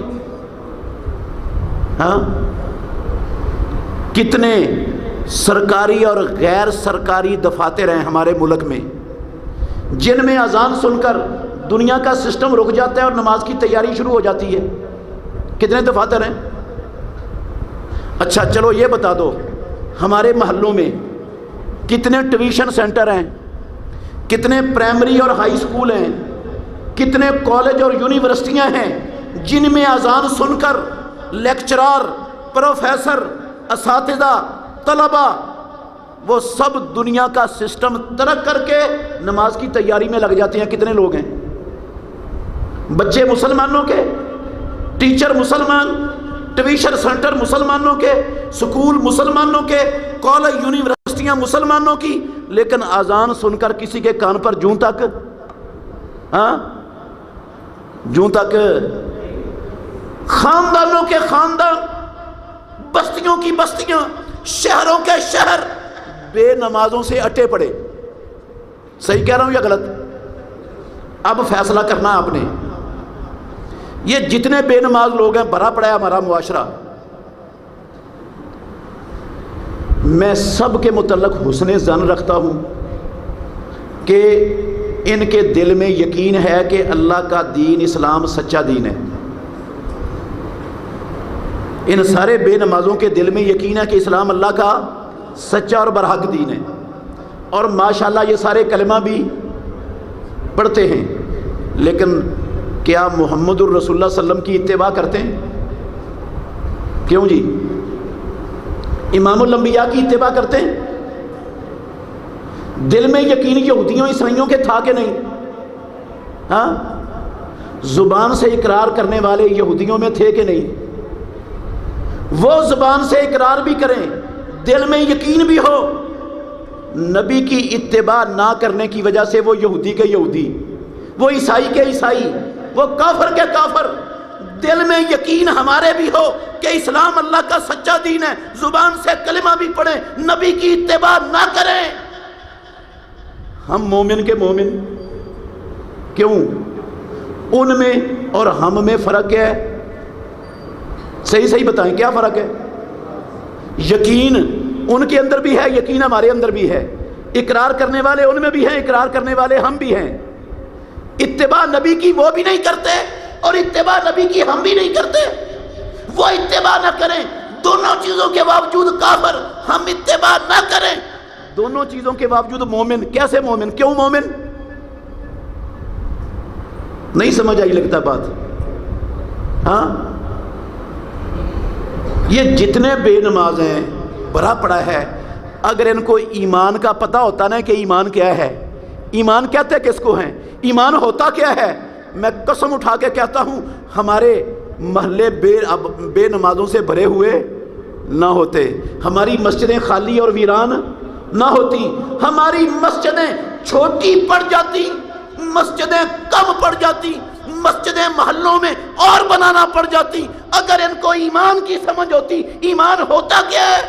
ہاں، کتنے سرکاری اور غیر سرکاری دفاتر ہیں ہمارے ملک میں جن میں اذان سن کر دنیا کا سسٹم رک جاتا ہے اور نماز کی تیاری شروع ہو جاتی ہے؟ کتنے دفاتر ہیں؟ اچھا چلو یہ بتا دو، ہمارے محلوں میں کتنے ٹیوشن سینٹر ہیں، کتنے پرائمری اور ہائی اسکول ہیں، کتنے کالج اور یونیورسٹیاں ہیں جن میں اذان سن کر لیکچرار، پروفیسر، اساتذہ، طلباء، وہ سب دنیا کا سسٹم ترک کر کے نماز کی تیاری میں لگ جاتے ہیں؟ کتنے لوگ ہیں؟ بچے مسلمانوں کے، ٹیچر مسلمان، ٹیوشن سینٹر مسلمانوں کے، سکول مسلمانوں کے، کالج یونیورسٹیاں مسلمانوں کی، لیکن اذان سن کر کسی کے کان پر جوں تک خاندانوں کے خاندان، بستیوں کی بستیاں، شہروں کے شہر بے نمازوں سے اٹے پڑے. صحیح کہہ رہا ہوں یا غلط؟ اب فیصلہ کرنا آپ نے. یہ جتنے بے نماز لوگ ہیں بھرا پڑا ہے ہمارا معاشرہ. میں سب کے متعلق حسن ظن رکھتا ہوں کہ ان کے دل میں یقین ہے کہ اللہ کا دین اسلام سچا دین ہے. ان سارے بے نمازوں کے دل میں یقین ہے کہ اسلام اللہ کا سچا اور برحق دین ہے، اور ماشاءاللہ یہ سارے کلمہ بھی پڑھتے ہیں. لیکن کیا محمد الرسول اللہ صلی اللہ علیہ وسلم کی اتباع کرتے ہیں؟ کیوں جی؟ امام الانبیاء کی اتباع کرتے ہیں؟ دل میں یقین یہودیوں عیسائیوں کے تھا کہ نہیں؟ ہاں، زبان سے اقرار کرنے والے یہودیوں میں تھے کہ نہیں؟ وہ زبان سے اقرار بھی کریں، دل میں یقین بھی ہو. نبی کی اتباع نہ کرنے کی وجہ سے وہ یہودی کے یہودی، وہ عیسائی کے عیسائی، وہ کافر کے کافر. دل میں یقین ہمارے بھی ہو کہ اسلام اللہ کا سچا دین ہے، زبان سے کلمہ بھی پڑھیں، نبی کی اتباع نہ کریں. ہم مومن کے مومن. کیوں؟ ان میں اور ہم میں فرق کیا ہے؟ صحیح بتائیں، کیا فرق ہے؟ یقین ان کے اندر بھی ہے، یقین ہمارے اندر بھی ہے. اقرار کرنے والے ان میں بھی ہیں، اقرار کرنے والے ہم بھی ہیں. اتباع نبی کی وہ بھی نہیں کرتے اور اتباع نبی کی ہم بھی نہیں کرتے. وہ اتباع نہ کریں، دونوں چیزوں کے باوجود کافر. ہم اتباع نہ کریں، دونوں چیزوں کے باوجود مومن. کیسے مومن؟ کیوں مومن؟ نہیں سمجھ آئی لگتا بات. ہاں، یہ جتنے بے نماز ہیں بھرا پڑا ہے. اگر ان کو ایمان کا پتہ ہوتا نا کہ ایمان کیا ہے، ایمان کہتے کس کو ہیں، ایمان ہوتا کیا ہے، میں قسم اٹھا کے کہتا ہوں ہمارے محلے بے نمازوں سے بھرے ہوئے نہ ہوتے، ہماری مسجدیں خالی اور ویران نہ ہوتی، ہماری مسجدیں چھوٹی پڑ جاتی، مسجدیں کم پڑ جاتی، مسجدیں محلوں میں اور بنانا پڑ جاتی اگر ان کو ایمان کی سمجھ ہوتی. ایمان ہوتا کیا ہے؟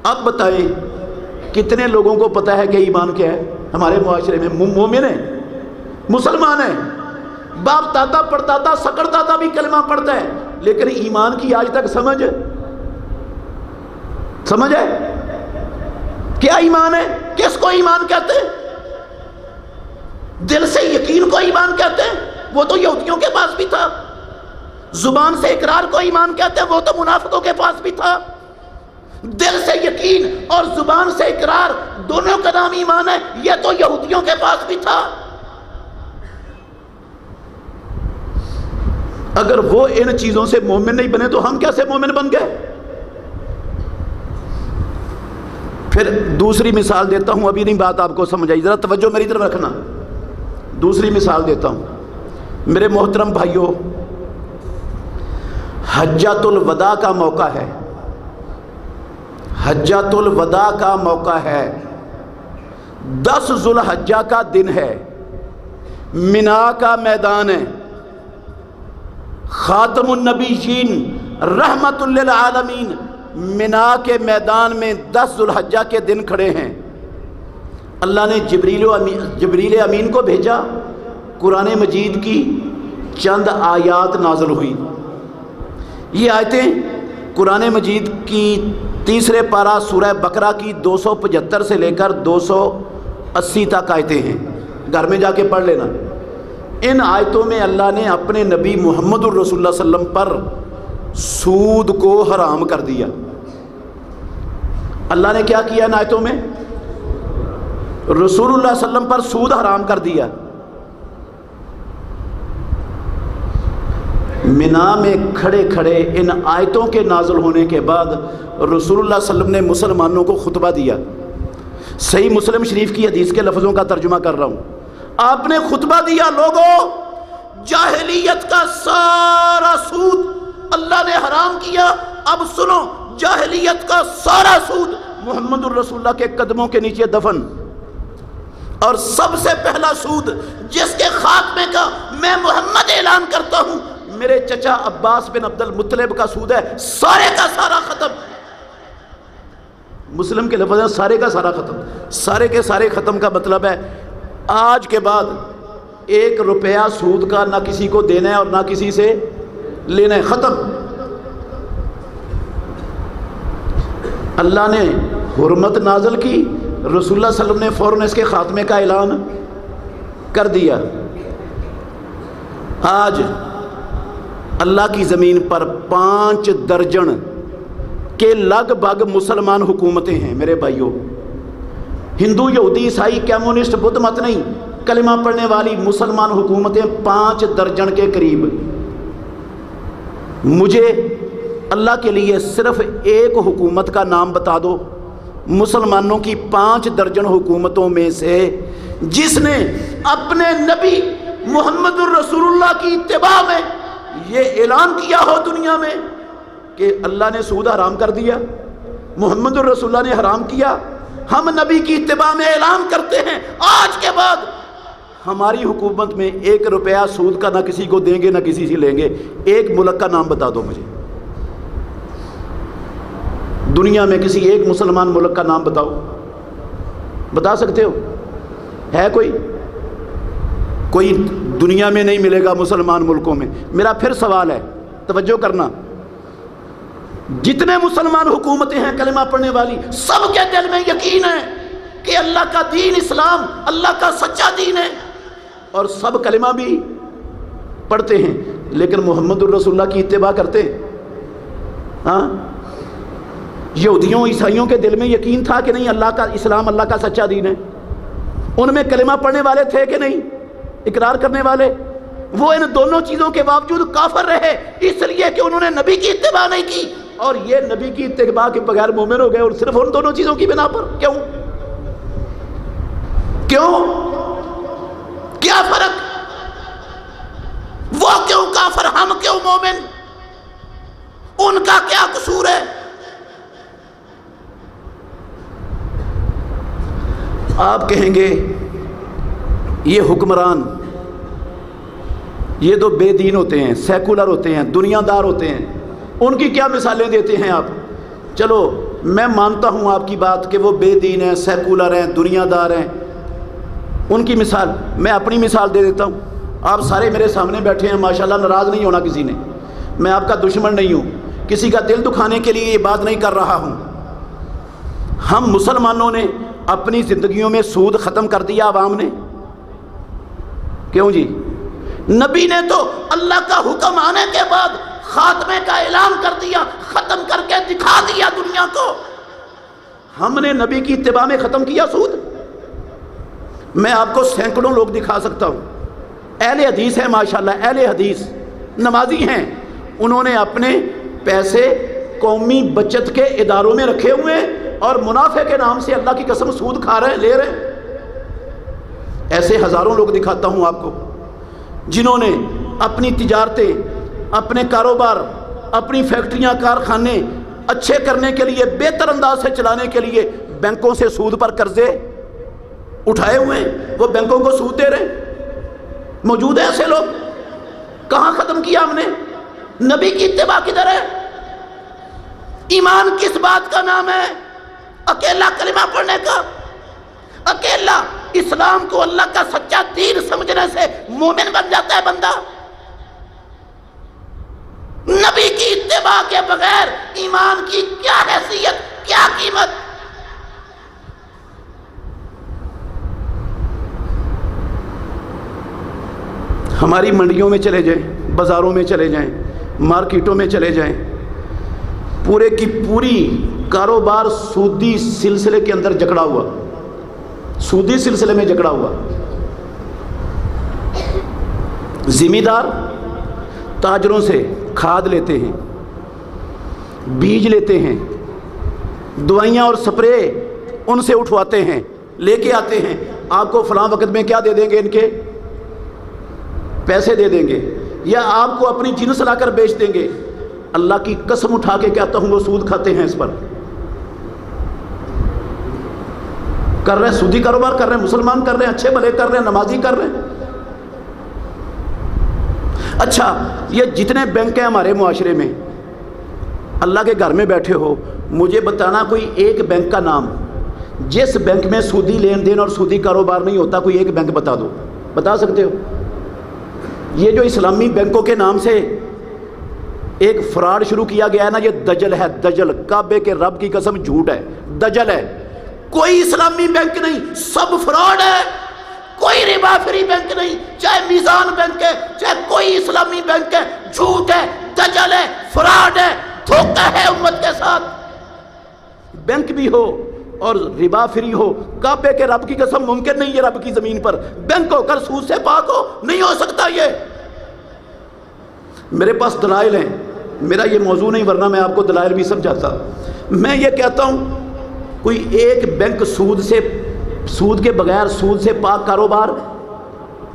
اب بتائیں کتنے لوگوں کو پتا ہے کہ ایمان کیا ہے؟ ہمارے معاشرے میں مومن ہے، مسلمان ہے، باپ دادا پڑھتا سکڑ دادا بھی کلمہ پڑھتا ہے، لیکن ایمان کی آج تک سمجھ ہے؟ کیا ایمان ہے؟ کس کو ایمان کہتے ہیں؟ دل سے یقین کو ایمان کہتے ہیں؟ وہ تو یہودیوں کے پاس بھی تھا. زبان سے اقرار کو ایمان کہتے ہیں؟ وہ تو منافقوں کے پاس بھی تھا. دل سے یقین اور زبان سے اقرار دونوں کا نام ایمان ہے، یہ تو یہودیوں کے پاس بھی تھا. اگر وہ ان چیزوں سے مومن نہیں بنے تو ہم کیسے مومن بن گئے؟ پھر دوسری مثال دیتا ہوں، ابھی نہیں بات آپ کو سمجھ آئی، ذرا توجہ میری طرف رکھنا. دوسری مثال دیتا ہوں میرے محترم بھائیوں. حجۃ الوداع کا موقع ہے، حجۃ الوداع کا موقع ہے. 10 ذو الحجہ کا دن ہے، منا کا میدان ہے. خاتم النبیین رحمت للعالمین منا کے میدان میں 10 ذو الحجہ کے دن کھڑے ہیں. اللہ نے جبریل امین کو بھیجا، قرآن مجید کی چند آیات نازل ہوئی. یہ آیتیں قرآن مجید کی تیسرے پارہ سورہ بقرہ کی 275 سے لے کر 280 تک آیتیں ہیں، گھر میں جا کے پڑھ لینا. ان آیتوں میں اللہ نے اپنے نبی محمد الرسول اللہ صلی اللہ علیہ وسلم پر سود کو حرام کر دیا. اللہ نے کیا کیا ان آیتوں میں؟ رسول اللہ صلی اللہ علیہ وسلم پر سود حرام کر دیا. منا میں کھڑے کھڑے ان آیتوں کے نازل ہونے کے بعد رسول اللہ صلی اللہ علیہ وسلم نے مسلمانوں کو خطبہ دیا. صحیح مسلم شریف کی حدیث کے لفظوں کا ترجمہ کر رہا ہوں. آپ نے خطبہ دیا، لوگوں جاہلیت کا سارا سود اللہ نے حرام کیا. اب سنو، جاہلیت کا سارا سود محمد الرسول اللہ کے قدموں کے نیچے دفن. اور سب سے پہلا سود جس کے خاتمے کا میں محمد اعلان کرتا ہوں میرے چچا عباس بن عبد المطلب کا سود ہے سارے کا سارا ختم. مسلم کے لفظ ہے سارے کا سارا ختم. سارے کے سارے ختم کا مطلب ہے آج کے بعد 1 روپیہ سود کا نہ کسی کو دینا ہے اور نہ کسی سے لینا ہے. ختم. اللہ نے حرمت نازل کی, رسول اللہ صلی اللہ علیہ وسلم نے فوراً اس کے خاتمے کا اعلان کر دیا. آج اللہ کی زمین پر 5 درجن کے لگ بھگ مسلمان حکومتیں ہیں میرے بھائیوں. ہندو, یہودی, عیسائی, کمیونسٹ, بدھ مت نہیں, کلمہ پڑھنے والی مسلمان حکومتیں 5 درجن کے قریب. مجھے اللہ کے لیے صرف ایک حکومت کا نام بتا دو مسلمانوں کی 5 درجن حکومتوں میں سے جس نے اپنے نبی محمد الرسول اللہ کی اتباع میں یہ اعلان کیا ہو دنیا میں کہ اللہ نے سود حرام کر دیا, محمد الرسول اللہ نے حرام کیا. ہم نبی کی اتباع میں اعلان کرتے ہیں آج کے بعد ہماری حکومت میں 1 روپیہ سود کا نہ کسی کو دیں گے نہ کسی سے لیں گے. ایک ملک کا نام بتا دو مجھے, دنیا میں کسی ایک مسلمان ملک کا نام بتاؤ. بتا سکتے ہو؟ ہے کوئی دنیا میں نہیں ملے گا مسلمان ملکوں میں. میرا پھر سوال ہے, توجہ کرنا, جتنے مسلمان حکومتیں ہیں کلمہ پڑھنے والی, سب کے دل میں یقین ہے کہ اللہ کا دین اسلام اللہ کا سچا دین ہے اور سب کلمہ بھی پڑھتے ہیں, لیکن محمد الرسول اللہ کی اتباع کرتے ہیں. ہاں, یہودیوں عیسائیوں کے دل میں یقین تھا کہ نہیں اللہ کا اسلام اللہ کا سچا دین ہے؟ ان میں کلمہ پڑھنے والے تھے کہ نہیں, اقرار کرنے والے؟ وہ ان دونوں چیزوں کے باوجود کافر رہے اس لیے کہ انہوں نے نبی کی اتباع نہیں کی, اور یہ نبی کی اتباع کے بغیر مومن ہو گئے, اور صرف ان دونوں چیزوں کی بنا پر. کیوں کیا فرق؟ وہ کیوں کافر, ہم کیوں مومن؟ ان کا کیا قصور ہے؟ آپ کہیں گے یہ حکمران یہ تو بے دین ہوتے ہیں, سیکولر ہوتے ہیں, دنیا دار ہوتے ہیں, ان کی کیا مثالیں دیتے ہیں آپ؟ چلو میں مانتا ہوں آپ کی بات کہ وہ بے دین ہیں, سیکولر ہیں, دنیا دار ہیں. ان کی مثال میں اپنی مثال دے دیتا ہوں. آپ سارے میرے سامنے بیٹھے ہیں ماشاءاللہ, ناراض نہیں ہونا کسی نے, میں آپ کا دشمن نہیں ہوں, کسی کا دل دکھانے کے لیے یہ بات نہیں کر رہا ہوں. ہم مسلمانوں نے اپنی زندگیوں میں سود ختم کر دیا عوام نے. کیوں جی؟ نبی نے تو اللہ کا حکم آنے کے بعد خاتمے کا اعلان کر دیا, ختم کر کے دکھا دیا دنیا کو. ہم نے نبی کی اتباع میں ختم کیا سود. میں آپ کو سینکڑوں لوگ دکھا سکتا ہوں, اہل حدیث ہیں ماشاءاللہ, اہل حدیث نمازی ہیں, انہوں نے اپنے پیسے قومی بچت کے اداروں میں رکھے ہوئے اور منافع کے نام سے اللہ کی قسم سود کھا رہے ہیں, لے رہے ہیں. ایسے ہزاروں لوگ دکھاتا ہوں آپ کو جنہوں نے اپنی تجارتیں, اپنے کاروبار, اپنی فیکٹریاں, کارخانے اچھے کرنے کے لیے, بہتر انداز سے چلانے کے لیے بینکوں سے سود پر قرضے اٹھائے ہوئے ہیں, وہ بینکوں کو سود دے رہے ہیں. موجود ہیں ایسے لوگ. کہاں ختم کیا ہم نے؟ نبی کی اتباع کدھر ہے؟ ایمان کس بات کا نام ہے؟ اکیلا کلمہ پڑھنے کا. اکیلا اسلام کو اللہ کا سچا دین سمجھنے سے مومن بن جاتا ہے بندہ. نبی کی اتباع کے بغیر ایمان کی کیا حیثیت, کیا قیمت؟ ہماری منڈیوں میں چلے جائیں, بازاروں میں چلے جائیں, مارکیٹوں میں چلے جائیں, پورے کی پوری کاروبار سودی سلسلے کے اندر جکڑا ہوا, سودی سلسلے میں جکڑا ہوا. ذمہ دار تاجروں سے کھاد لیتے ہیں, بیج لیتے ہیں, دوائیاں اور سپرے ان سے اٹھواتے ہیں, لے کے آتے ہیں. آپ کو فلاں وقت میں کیا دے دیں گے؟ ان کے پیسے دے دیں گے, یا آپ کو اپنی جنس لا کر بیچ دیں گے. اللہ کی قسم اٹھا کے کہتا ہوں وہ سود کھاتے ہیں. اس پر کر رہے ہیں, سودی کاروبار کر رہے ہیں, مسلمان کر رہے ہیں, اچھے بھلے کر رہے ہیں, نمازی کر رہے ہیں. اچھا یہ جتنے بینک ہیں ہمارے معاشرے میں، اللہ کے گھر میں بیٹھے ہو، مجھے بتانا کوئی ایک بینک کا نام جس بینک میں سودی لین دین اور سودی کاروبار نہیں ہوتا، کوئی ایک بینک بتا دو، بتا سکتے ہو؟ یہ جو اسلامی بینکوں کے نام سے ایک فراڈ شروع کیا گیا ہے نا، یہ دجل ہے، دجل، کعبے کے رب کی قسم جھوٹ ہے، دجل ہے۔ کوئی اسلامی بینک نہیں، سب فراڈ ہے، کوئی ربا فری بینک نہیں، چاہے میزان بینک ہے، چاہے کوئی اسلامی بینک ہے، جھوٹ ہے، دجل ہے، فراڈ ہے، دھوکہ ہے امت کے ساتھ۔ بینک بھی ہو اور ربا فری ہو، کعبے کے رب کی قسم ممکن نہیں ہے رب کی زمین پر بینک ہو کر سود سے پاک ہو، نہیں ہو سکتا۔ یہ میرے پاس دلائل ہیں، میرا یہ موضوع نہیں ورنہ میں آپ کو دلائل بھی سمجھاتا۔ میں یہ کہتا ہوں کوئی ایک بینک سود کے بغیر سود سے پاک کاروبار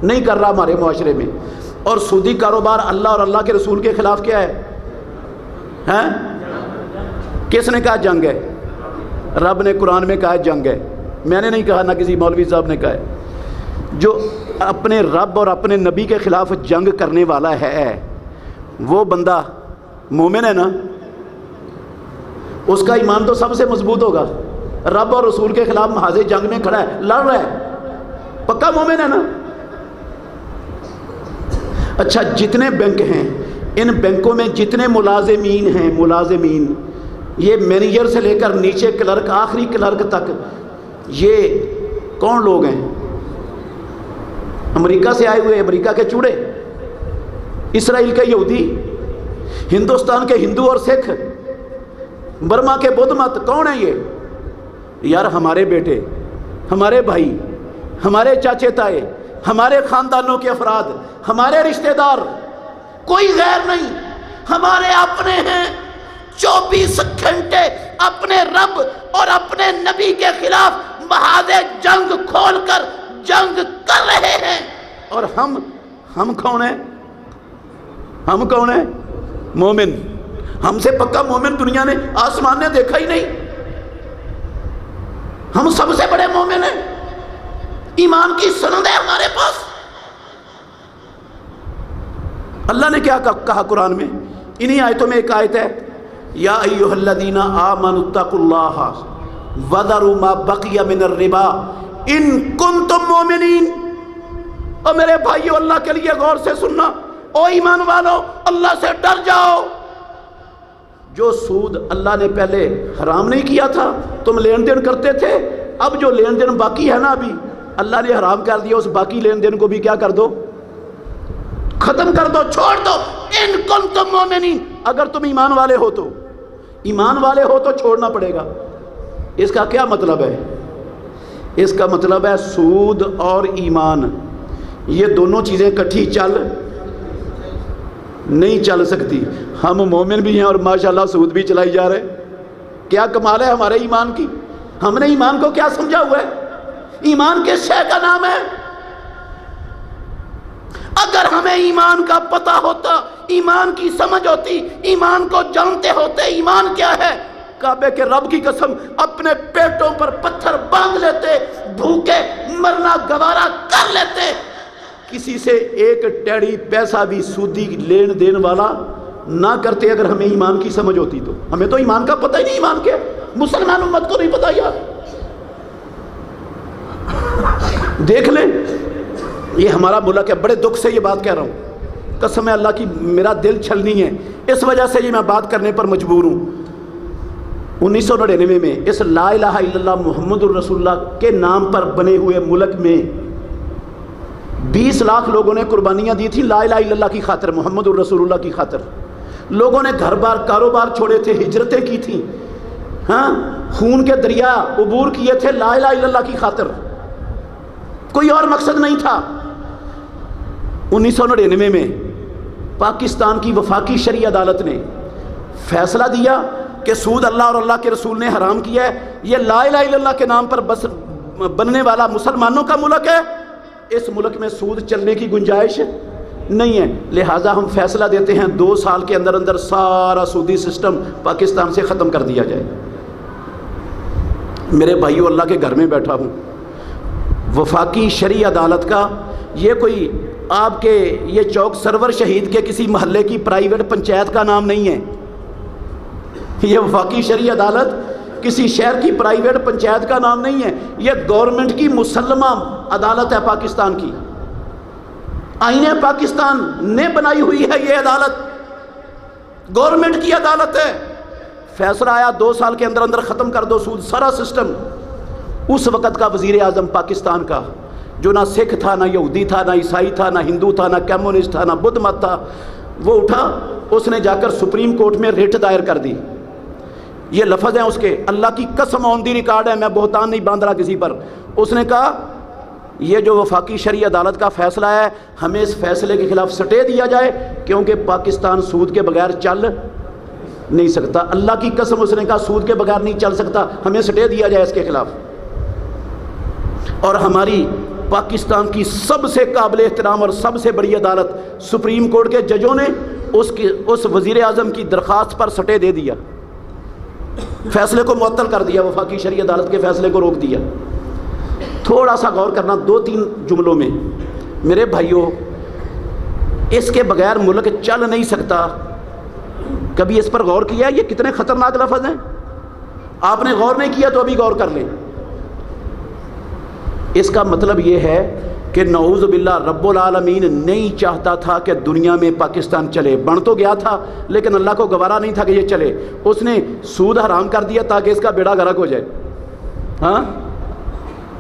نہیں کر رہا ہمارے معاشرے میں، اور سودی کاروبار اللہ اور اللہ کے رسول کے خلاف کیا ہے؟ کس نے کہا جنگ ہے؟ رب نے قرآن میں کہا جنگ ہے، میں نے نہیں کہا، نہ کسی مولوی صاحب نے کہا ہے۔ جو اپنے رب اور اپنے نبی کے خلاف جنگ کرنے والا ہے وہ بندہ مومن ہے نا؟ اس کا ایمان تو سب سے مضبوط ہوگا، رب اور رسول کے خلاف محاذ جنگ میں کھڑا ہے، لڑ رہا ہے، پکا مومن ہے نا؟ اچھا جتنے بینک ہیں، ان بینکوں میں جتنے ملازمین ہیں، ملازمین یہ مینیجر سے لے کر نیچے کلرک، آخری کلرک تک، یہ کون لوگ ہیں؟ امریکہ سے آئے ہوئے، امریکہ کے چوڑے، اسرائیل کے یہودی، ہندوستان کے ہندو اور سکھ، برما کے بدھ مت، کون ہیں یہ؟ یار ہمارے بیٹے، ہمارے بھائی، ہمارے چاچے تائے، ہمارے خاندانوں کے افراد، ہمارے رشتہ دار، کوئی غیر نہیں، ہمارے اپنے ہیں، 24 گھنٹے اپنے رب اور اپنے نبی کے خلاف محاذ جنگ کھول کر جنگ کر رہے ہیں۔ اور ہم کون ہیں؟ ہم کون ہیں؟ مومن۔ ہم سے پکا مومن دنیا نے، آسمان نے دیکھا ہی نہیں۔ ہم سب سے بڑے مومن ہیں، ایمان کی سند ہے ہمارے پاس۔ اللہ نے کیا کہا قرآن میں؟ انہی آیتوں میں ایک آیت ہے، یا ایھا الذین آمنوا اتقوا اللہ وذروا ما بقی من الربا ان کنتم مومنین۔ اور میرے بھائیو اللہ کے لیے غور سے سننا، او ایمان والو اللہ سے ڈر جاؤ۔ جو سود اللہ نے پہلے حرام نہیں کیا تھا، تم لین دین کرتے تھے، اب جو لین دین باقی ہے نا، ابھی اللہ نے حرام کر دیا، اس باقی لین دین کو بھی کیا کر دو؟ ختم کر دو، چھوڑ دو۔ ان کنتم مومنین، اگر تم ایمان والے ہو تو، ایمان والے ہو تو چھوڑنا پڑے گا۔ اس کا کیا مطلب ہے؟ اس کا مطلب ہے سود اور ایمان یہ دونوں چیزیں کٹھی نہیں چل سکتی۔ ہم مومن بھی ہیں اور ماشاءاللہ سود بھی چلائی جا رہے ہیں، کیا کمال ہے ہمارے ایمان کی۔ ہم نے ایمان کو کیا سمجھا ہوا ہے؟ ایمان کس شے کا نام ہے؟ اگر ہمیں ایمان کا پتہ ہوتا، ایمان کی سمجھ ہوتی، ایمان کو جانتے ہوتے ایمان کیا ہے، کعبے کے رب کی قسم اپنے پیٹوں پر پتھر باندھ لیتے، بھوکے مرنا گوارا کر لیتے، کسی سے ایک ٹیڑی پیسہ بھی سودی لین دین والا نہ کرتے اگر ہمیں ایمان کی سمجھ ہوتی تو۔ ہمیں تو ایمان کا پتہ ہی نہیں، ایمان کیا، مسلمان امت کو نہیں پتہ یار۔ دیکھ لیں یہ ہمارا ملک ہے، بڑے دکھ سے یہ بات کہہ رہا ہوں، قسم ہے اللہ کی میرا دل چھلنی ہے، اس وجہ سے یہ میں بات کرنے پر مجبور ہوں۔ 1999 میں اس لا الہ الا اللہ محمد الرسول اللہ کے نام پر بنے ہوئے ملک میں 20 لاکھ لوگوں نے قربانیاں دی تھیں لا الہ الا اللہ کی خاطر، محمد الرسول اللہ کی خاطر۔ لوگوں نے گھر بار کاروبار چھوڑے تھے، ہجرتیں کی تھیں، خون کے دریا عبور کیے تھے لا الہ الا اللہ کی خاطر، کوئی اور مقصد نہیں تھا۔ 1999 میں پاکستان کی وفاقی شرعی عدالت نے فیصلہ دیا کہ سود اللہ اور اللہ کے رسول نے حرام کیا ہے، یہ لا الہ الا اللہ کے نام پر بس بننے والا مسلمانوں کا ملک ہے، اس ملک میں سود چلنے کی گنجائش نہیں ہے، لہٰذا ہم فیصلہ دیتے ہیں 2 سال کے اندر اندر سارا سودی سسٹم پاکستان سے ختم کر دیا جائے۔ میرے بھائیو اللہ کے گھر میں بیٹھا ہوں، وفاقی شرعی عدالت کا یہ کوئی آپ کے یہ چوک سرور شہید کے کسی محلے کی پرائیویٹ پنچایت کا نام نہیں ہے، یہ وفاقی شرعی عدالت کسی شہر کی پرائیویٹ پنچایت کا نام نہیں ہے، یہ گورنمنٹ کی مسلمہ عدالت ہے پاکستان کی، آئین پاکستان نے بنائی ہوئی ہے یہ عدالت، گورنمنٹ کی عدالت ہے۔ فیصلہ آیا 2 سال کے اندر اندر ختم کر دو سود، سارا سسٹم۔ اس وقت کا وزیر اعظم پاکستان کا، جو نہ سکھ تھا، نہ یہودی تھا، نہ عیسائی تھا، نہ ہندو تھا، نہ کمیونسٹ تھا، نہ بدھ مت تھا، وہ اٹھا، اس نے جا کر سپریم کورٹ میں ریٹ دائر کر دی۔ یہ لفظ ہیں اس کے، اللہ کی قسم آن دی ریکارڈ ہے، میں بہتان نہیں باندھ رہا کسی پر۔ اس نے کہا یہ جو وفاقی شرعی عدالت کا فیصلہ ہے، ہمیں اس فیصلے کے خلاف سٹے دیا جائے، کیونکہ پاکستان سود کے بغیر چل نہیں سکتا۔ اللہ کی قسم اس نے کہا سود کے بغیر نہیں چل سکتا، ہمیں سٹے دیا جائے اس کے خلاف۔ اور ہماری پاکستان کی سب سے قابل احترام اور سب سے بڑی عدالت سپریم کورٹ کے ججوں نے اس وزیر اعظم کی درخواست پر سٹے دے دیا، فیصلے کو معطل کر دیا، وفاقی شرعی عدالت کے فیصلے کو روک دیا۔ تھوڑا سا غور کرنا 2-3 جملوں میں میرے بھائیوں، اس کے بغیر ملک چل نہیں سکتا۔ کبھی اس پر غور کیا؟ یہ کتنے خطرناک لفظ ہیں، آپ نے غور نہیں کیا تو ابھی غور کر لیں۔ اس کا مطلب یہ ہے کہ نعوذ باللہ رب العالمین نہیں چاہتا تھا کہ دنیا میں پاکستان چلے، بن تو گیا تھا لیکن اللہ کو گوارا نہیں تھا کہ یہ چلے، اس نے سود حرام کر دیا تاکہ اس کا بیڑا غرق ہو جائے۔ ہاں،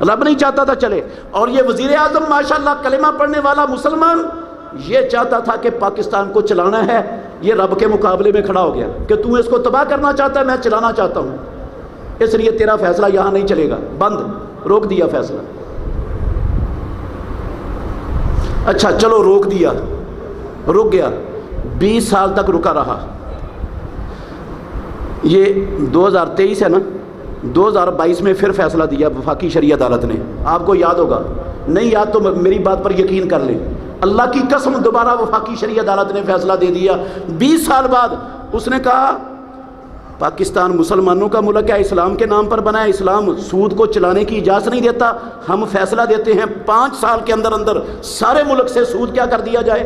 رب نہیں چاہتا تھا چلے، اور یہ وزیر اعظم ماشاءاللہ کلمہ پڑھنے والا مسلمان یہ چاہتا تھا کہ پاکستان کو چلانا ہے، یہ رب کے مقابلے میں کھڑا ہو گیا کہ تو اس کو تباہ کرنا چاہتا ہے، میں چلانا چاہتا ہوں، اس لیے تیرا فیصلہ یہاں نہیں چلے گا، بند، روک دیا فیصلہ۔ اچھا چلو روک دیا، رک گیا، 20 سال تک رکا رہا۔ یہ 2023 ہے نا، 2022 میں پھر فیصلہ دیا وفاقی شرعی عدالت نے، آپ کو یاد ہوگا، نہیں یاد تو میری بات پر یقین کر لیں، اللہ کی قسم دوبارہ وفاقی شرعی عدالت نے فیصلہ دے دیا۔ 20 سال بعد اس نے کہا پاکستان مسلمانوں کا ملک ہے، اسلام کے نام پر بنا ہے، اسلام سود کو چلانے کی اجازت نہیں دیتا، ہم فیصلہ دیتے ہیں 5 سال کے اندر اندر سارے ملک سے سود کیا کر دیا جائے،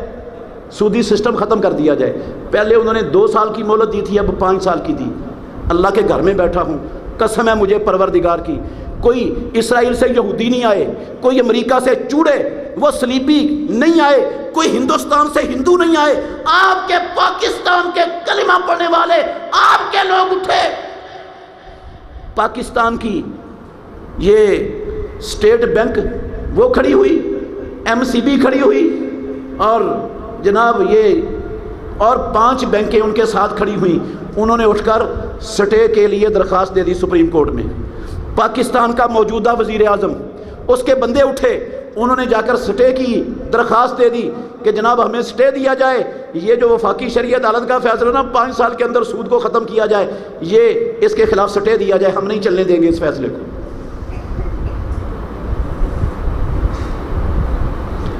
سودی سسٹم ختم کر دیا جائے۔ پہلے انہوں نے 2 سال کی مہلت دی تھی، اب 5 سال کی دی۔ اللہ کے گھر میں بیٹھا ہوں، قسم ہے مجھے پروردگار کی، کوئی اسرائیل سے یہودی نہیں آئے، کوئی امریکہ سے چوڑے وہ صلیبی نہیں آئے، کوئی ہندوستان سے ہندو نہیں آئے، آپ کے پاکستان کے کلمہ پڑھنے والے آپ کے لوگ اٹھے۔ پاکستان کی یہ اسٹیٹ بینک وہ کھڑی ہوئی، MCB کھڑی ہوئی، اور جناب یہ اور 5 بینکیں ان کے ساتھ کھڑی ہوئیں، انہوں نے اٹھ کر سٹے کے لیے درخواست دے دی سپریم کورٹ میں۔ پاکستان کا موجودہ وزیر اعظم، اس کے بندے اٹھے، انہوں نے جا کر سٹے کی درخواست دے دی کہ جناب ہمیں سٹے دیا جائے، یہ جو وفاقی شرعی عدالت کا فیصلہ نا 5 سال کے اندر سود کو ختم کیا جائے، یہ اس کے خلاف سٹے دیا جائے، ہم نہیں چلنے دیں گے اس فیصلے کو۔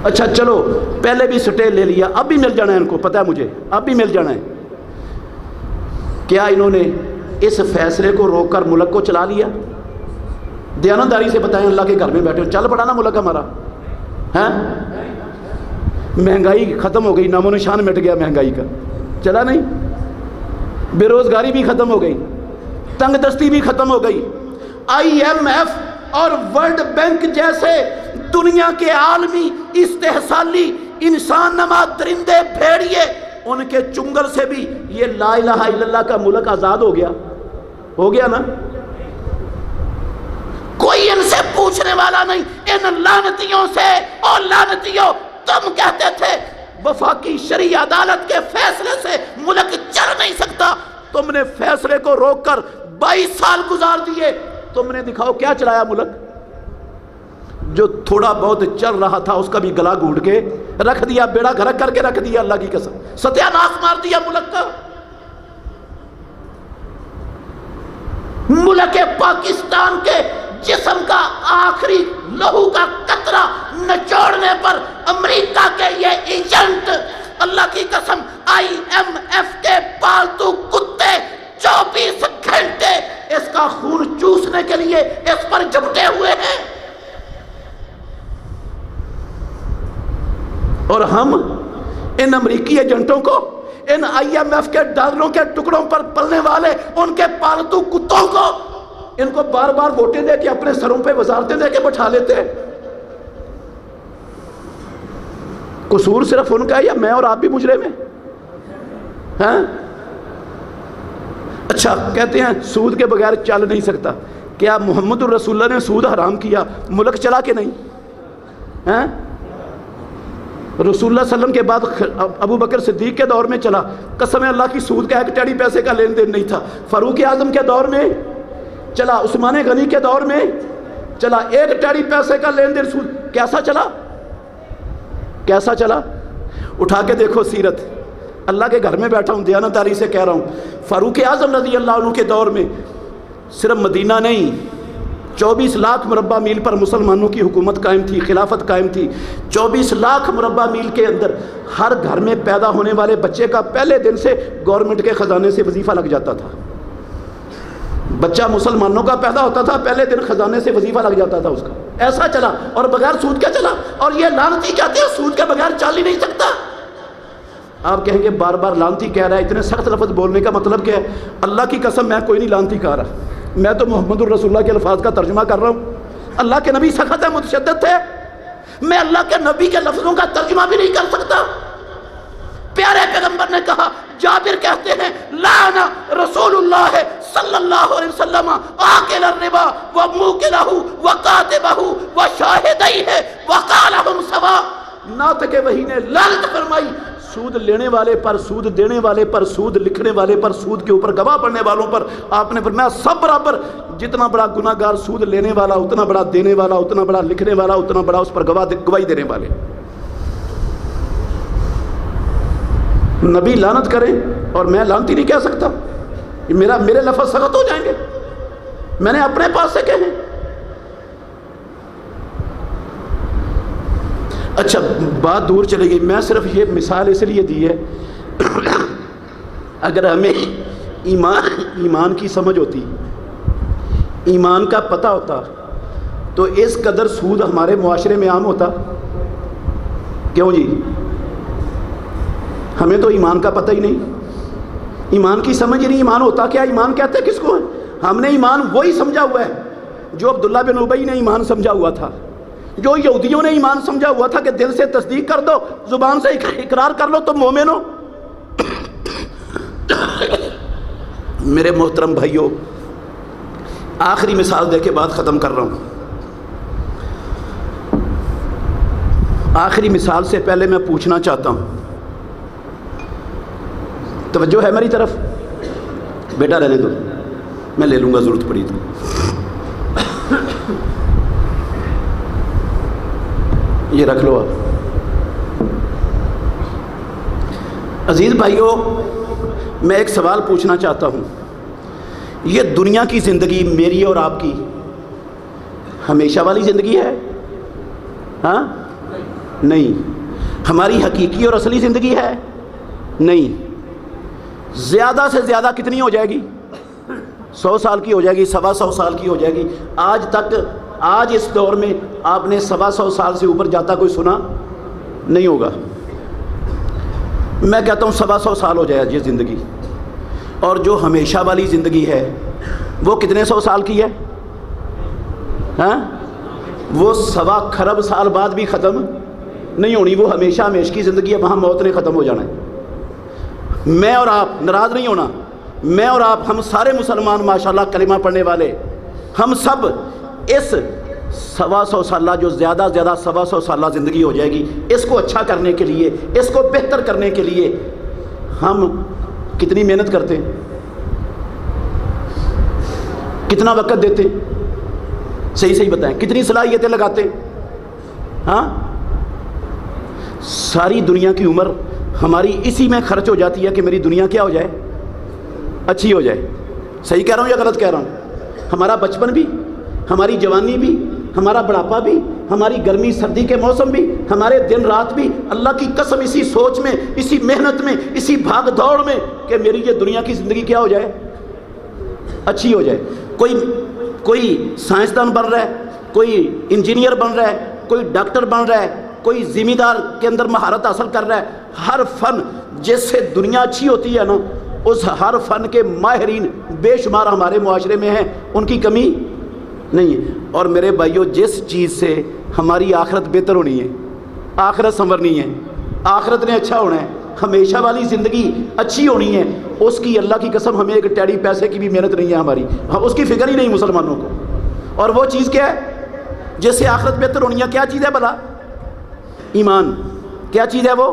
اچھا چلو پہلے بھی سٹے لے لیا، اب بھی مل جانا ہے ان کو، پتہ ہے مجھے اب بھی مل جانا ہے۔ کیا انہوں نے اس فیصلے کو روک کر ملک کو چلا لیا؟ دیانتداری سے بتائیں، اللہ کے گھر میں بیٹھے ہو، چل پڑا نا ملک ہمارا، ہیں؟ مہنگائی ختم ہو گئی، نام و نشان مٹ گیا مہنگائی کا، چلا نہیں؟ بے روزگاری بھی ختم ہو گئی، تنگ دستی بھی ختم ہو گئی۔ IMF اور ورلڈ بینک جیسے دنیا کے عالمی استحصالی انسان نما درندے بھیڑیے، ان کے چنگل سے بھی یہ لا الہ الا اللہ کا ملک آزاد ہو گیا نا؟ کوئی ان سے پوچھنے والا نہیں، ان لعنتیوں سے، اور لعنتیوں تم کہتے تھے وفاقی شرعی عدالت کے فیصلے سے ملک چل نہیں سکتا، تم نے فیصلے کو روک کر 22 سال گزار دیے، تم نے دکھاؤ کیا چلایا ملک؟ جو تھوڑا بہت چل رہا تھا اس کا بھی گلا گھونٹ کے رکھ دیا، بیڑا گھرک کر کے رکھ دیا، اللہ کی قسم ستیہ ناش مار دیا ملک کا۔ ملک پاکستان کے جسم کا آخری لہو کا قطرہ نچوڑنے پر امریکہ کے یہ ایجنٹ، اللہ کی قسم IMF کے پالتو کتے 24 گھنٹے اس کا خون چوسنے کے لیے اس پر جھپٹے ہوئے ہیں۔ اور ہم ان امریکی ایجنٹوں کو، ان IMF کے ڈالروں کے ٹکڑوں پر پلنے والے ان کے پالتو کتوں کو، ان کو بار بار ووٹیں دے کے اپنے سروں پہ وزارتیں دے کے بٹھا لیتے ہیں۔ قصور صرف ان کا ہے یا میں اور آپ بھی مجرم ہیں؟ ہاں؟ اچھا کہتے ہیں سود کے بغیر چل نہیں سکتا، کیا محمد الرسول اللہ نے سود حرام کیا ملک چلا کہ نہیں؟ ہاں؟ رسول اللہ صلی اللہ علیہ وسلم کے بعد ابو بکر صدیق کے دور میں چلا، قسم اللہ کی سود کا ایک ٹیڑی پیسے کا لین دین نہیں تھا۔ فاروق اعظم کے دور میں چلا، عثمان غنی کے دور میں چلا، ایک ٹیڑی پیسے کا لین دین سود کیسا چلا؟ کیسا چلا؟ اٹھا کے دیکھو سیرت، اللہ کے گھر میں بیٹھا ہوں، دیانتداری سے کہہ رہا ہوں، فاروق اعظم رضی اللہ عنہ کے دور میں صرف مدینہ نہیں 24 لاکھ مربع میل پر مسلمانوں کی حکومت قائم تھی، خلافت قائم تھی۔ 24 لاکھ مربع میل کے اندر ہر گھر میں پیدا ہونے والے بچے کا پہلے دن سے گورنمنٹ کے خزانے سے وظیفہ لگ جاتا تھا۔ بچہ مسلمانوں کا پیدا ہوتا تھا، پہلے دن خزانے سے وظیفہ لگ جاتا تھا اس کا۔ ایسا چلا، اور بغیر سود کے چلا، اور یہ لعنتی کہتے ہیں سود کے بغیر چل ہی نہیں سکتا۔ آپ کہیں گے بار بار لعنتی کہہ رہا ہے، اتنے سخت لفظ بولنے کا مطلب کیا ہے؟ اللہ کی قسم میں کوئی نہیں لعنتی کہہ رہا، میں تو محمد الرسول اللہ کے الفاظ کا ترجمہ کر رہا ہوں۔ اللہ کے نبی سخت ہے، متشدد تھے، میں اللہ کے نبی کے لفظوں کا ترجمہ بھی نہیں کر سکتا۔ پیارے پیغمبر نے کہا، جابر کہتے ہیں لعن رسول اللہ صلی اللہ علیہ وسلم آکل الربا وموکلہ وکاتبہ وشاہدیہ وقالہم سوا، ناطق وحی نے لعنت فرمائی سود لینے والے پر، سود دینے والے پر، سود لکھنے والے پر، سود کے اوپر گواہ پڑھنے والوں پر۔ آپ نے فرمایا سب برابر، جتنا بڑا گناہ گار سود لینے والا، اتنا بڑا دینے والا، اتنا بڑا لکھنے والا، اتنا بڑا اس پر گواہی دینے والے۔ نبی لعنت کریں اور میں لعنتی نہیں کہہ سکتا، میرے لفظ سخت ہو جائیں گے، میں نے اپنے پاس سے کہیں۔ اچھا بات دور چلے گئی، میں صرف یہ مثال اس لیے دی ہے اگر ہمیں ایمان کی سمجھ ہوتی، ایمان کا پتہ ہوتا، تو اس قدر سود ہمارے معاشرے میں عام ہوتا کیوں جی؟ ہمیں تو ایمان کا پتہ ہی نہیں، ایمان کی سمجھ ہی نہیں۔ ایمان ہوتا کیا؟ ایمان کہتے کس کو ہے؟ ہم نے ایمان وہی سمجھا ہوا ہے جو عبداللہ بن ابی نے ایمان سمجھا ہوا تھا، جو یہودیوں نے ایمان سمجھا ہوا تھا کہ دل سے تصدیق کر دو، زبان سے اقرار کر لو تم مومن ہو۔ میرے محترم بھائیوں، آخری مثال دے کے بات ختم کر رہا ہوں۔ آخری مثال سے پہلے میں پوچھنا چاہتا ہوں، توجہ ہے میری طرف؟ بیٹا رہنے دو، میں لے لوں گا ضرورت پڑی تو۔ یہ رکھ لو آپ۔ عزیز بھائیوں، میں ایک سوال پوچھنا چاہتا ہوں، یہ دنیا کی زندگی میری اور آپ کی ہمیشہ والی زندگی ہے؟ ہاں؟ نہیں۔ ہماری حقیقی اور اصلی زندگی ہے؟ نہیں۔ زیادہ سے زیادہ کتنی ہو جائے گی؟ 100 سال کی ہو جائے گی، 125 سال کی ہو جائے گی۔ آج اس دور میں آپ نے 125 سال سے اوپر جاتا کوئی سنا نہیں ہوگا۔ میں کہتا ہوں 125 سال ہو جائے یہ زندگی، اور جو ہمیشہ والی زندگی ہے وہ کتنے 100 سال کی ہے؟ ہاں؟ وہ 1.25 خرب سال بعد بھی ختم نہیں ہونی، وہ ہمیشہ ہمیشہ کی زندگی ہے، وہاں موت نے ختم ہو جانا ہے۔ میں اور آپ، ناراض نہیں ہونا، میں اور آپ، ہم سارے مسلمان ماشاءاللہ کلمہ پڑھنے والے، ہم سب اس 125 سالہ جو زیادہ 125 سالہ زندگی ہو جائے گی، اس کو اچھا کرنے کے لیے، اس کو بہتر کرنے کے لیے ہم کتنی محنت کرتے ہیں، کتنا وقت دیتے ہیں؟ صحیح بتائیں، کتنی صلاحیتیں لگاتے ہیں؟ ہاں؟ ساری دنیا کی عمر ہماری اسی میں خرچ ہو جاتی ہے کہ میری دنیا کیا ہو جائے؟ اچھی ہو جائے۔ صحیح کہہ رہا ہوں یا غلط کہہ رہا ہوں؟ ہمارا بچپن بھی، ہماری جوانی بھی، ہمارا بڑھاپا بھی، ہماری گرمی سردی کے موسم بھی، ہمارے دن رات بھی، اللہ کی قسم اسی سوچ میں، اسی محنت میں، اسی بھاگ دوڑ میں کہ میری یہ دنیا کی زندگی کیا ہو جائے؟ اچھی ہو جائے۔ کوئی سائنسدان بن رہا ہے، کوئی انجینئر بن رہا ہے، کوئی ڈاکٹر بن رہا ہے، کوئی ذمہ کے اندر مہارت حاصل کر رہا ہے، ہر فن جس سے دنیا اچھی ہوتی ہے نا، اس ہر فن کے ماہرین بے شمار ہمارے معاشرے میں ہیں، ان کی کمی نہیں ہے۔ اور میرے بھائیوں، جس چیز سے ہماری آخرت بہتر ہونی ہے، آخرت سنورنی ہے، آخرت نے اچھا ہونا ہے، ہمیشہ والی زندگی اچھی ہونی ہے، اس کی اللہ کی قسم ہمیں ایک ٹیڑی پیسے کی بھی محنت نہیں ہے ہماری، اس کی فکر ہی نہیں مسلمانوں کو۔ اور وہ چیز کیا ہے جس سے آخرت بہتر ہونی ہے؟ کیا چیز ہے بھلا؟ ایمان۔ کیا چیز ہے وہ؟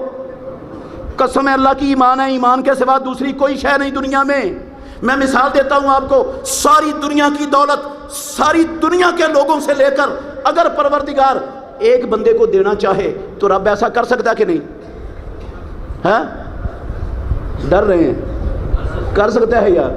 قسم ہے اللہ کی، ایمان ہے۔ ایمان کے سوا دوسری کوئی شے نہیں دنیا میں۔ میں مثال دیتا ہوں آپ کو، ساری دنیا کی دولت ساری دنیا کے لوگوں سے لے کر اگر پروردگار ایک بندے کو دینا چاہے تو رب ایسا کر سکتا کہ نہیں؟ ہاں ڈر رہے ہیں؟ کر سکتا ہے یار۔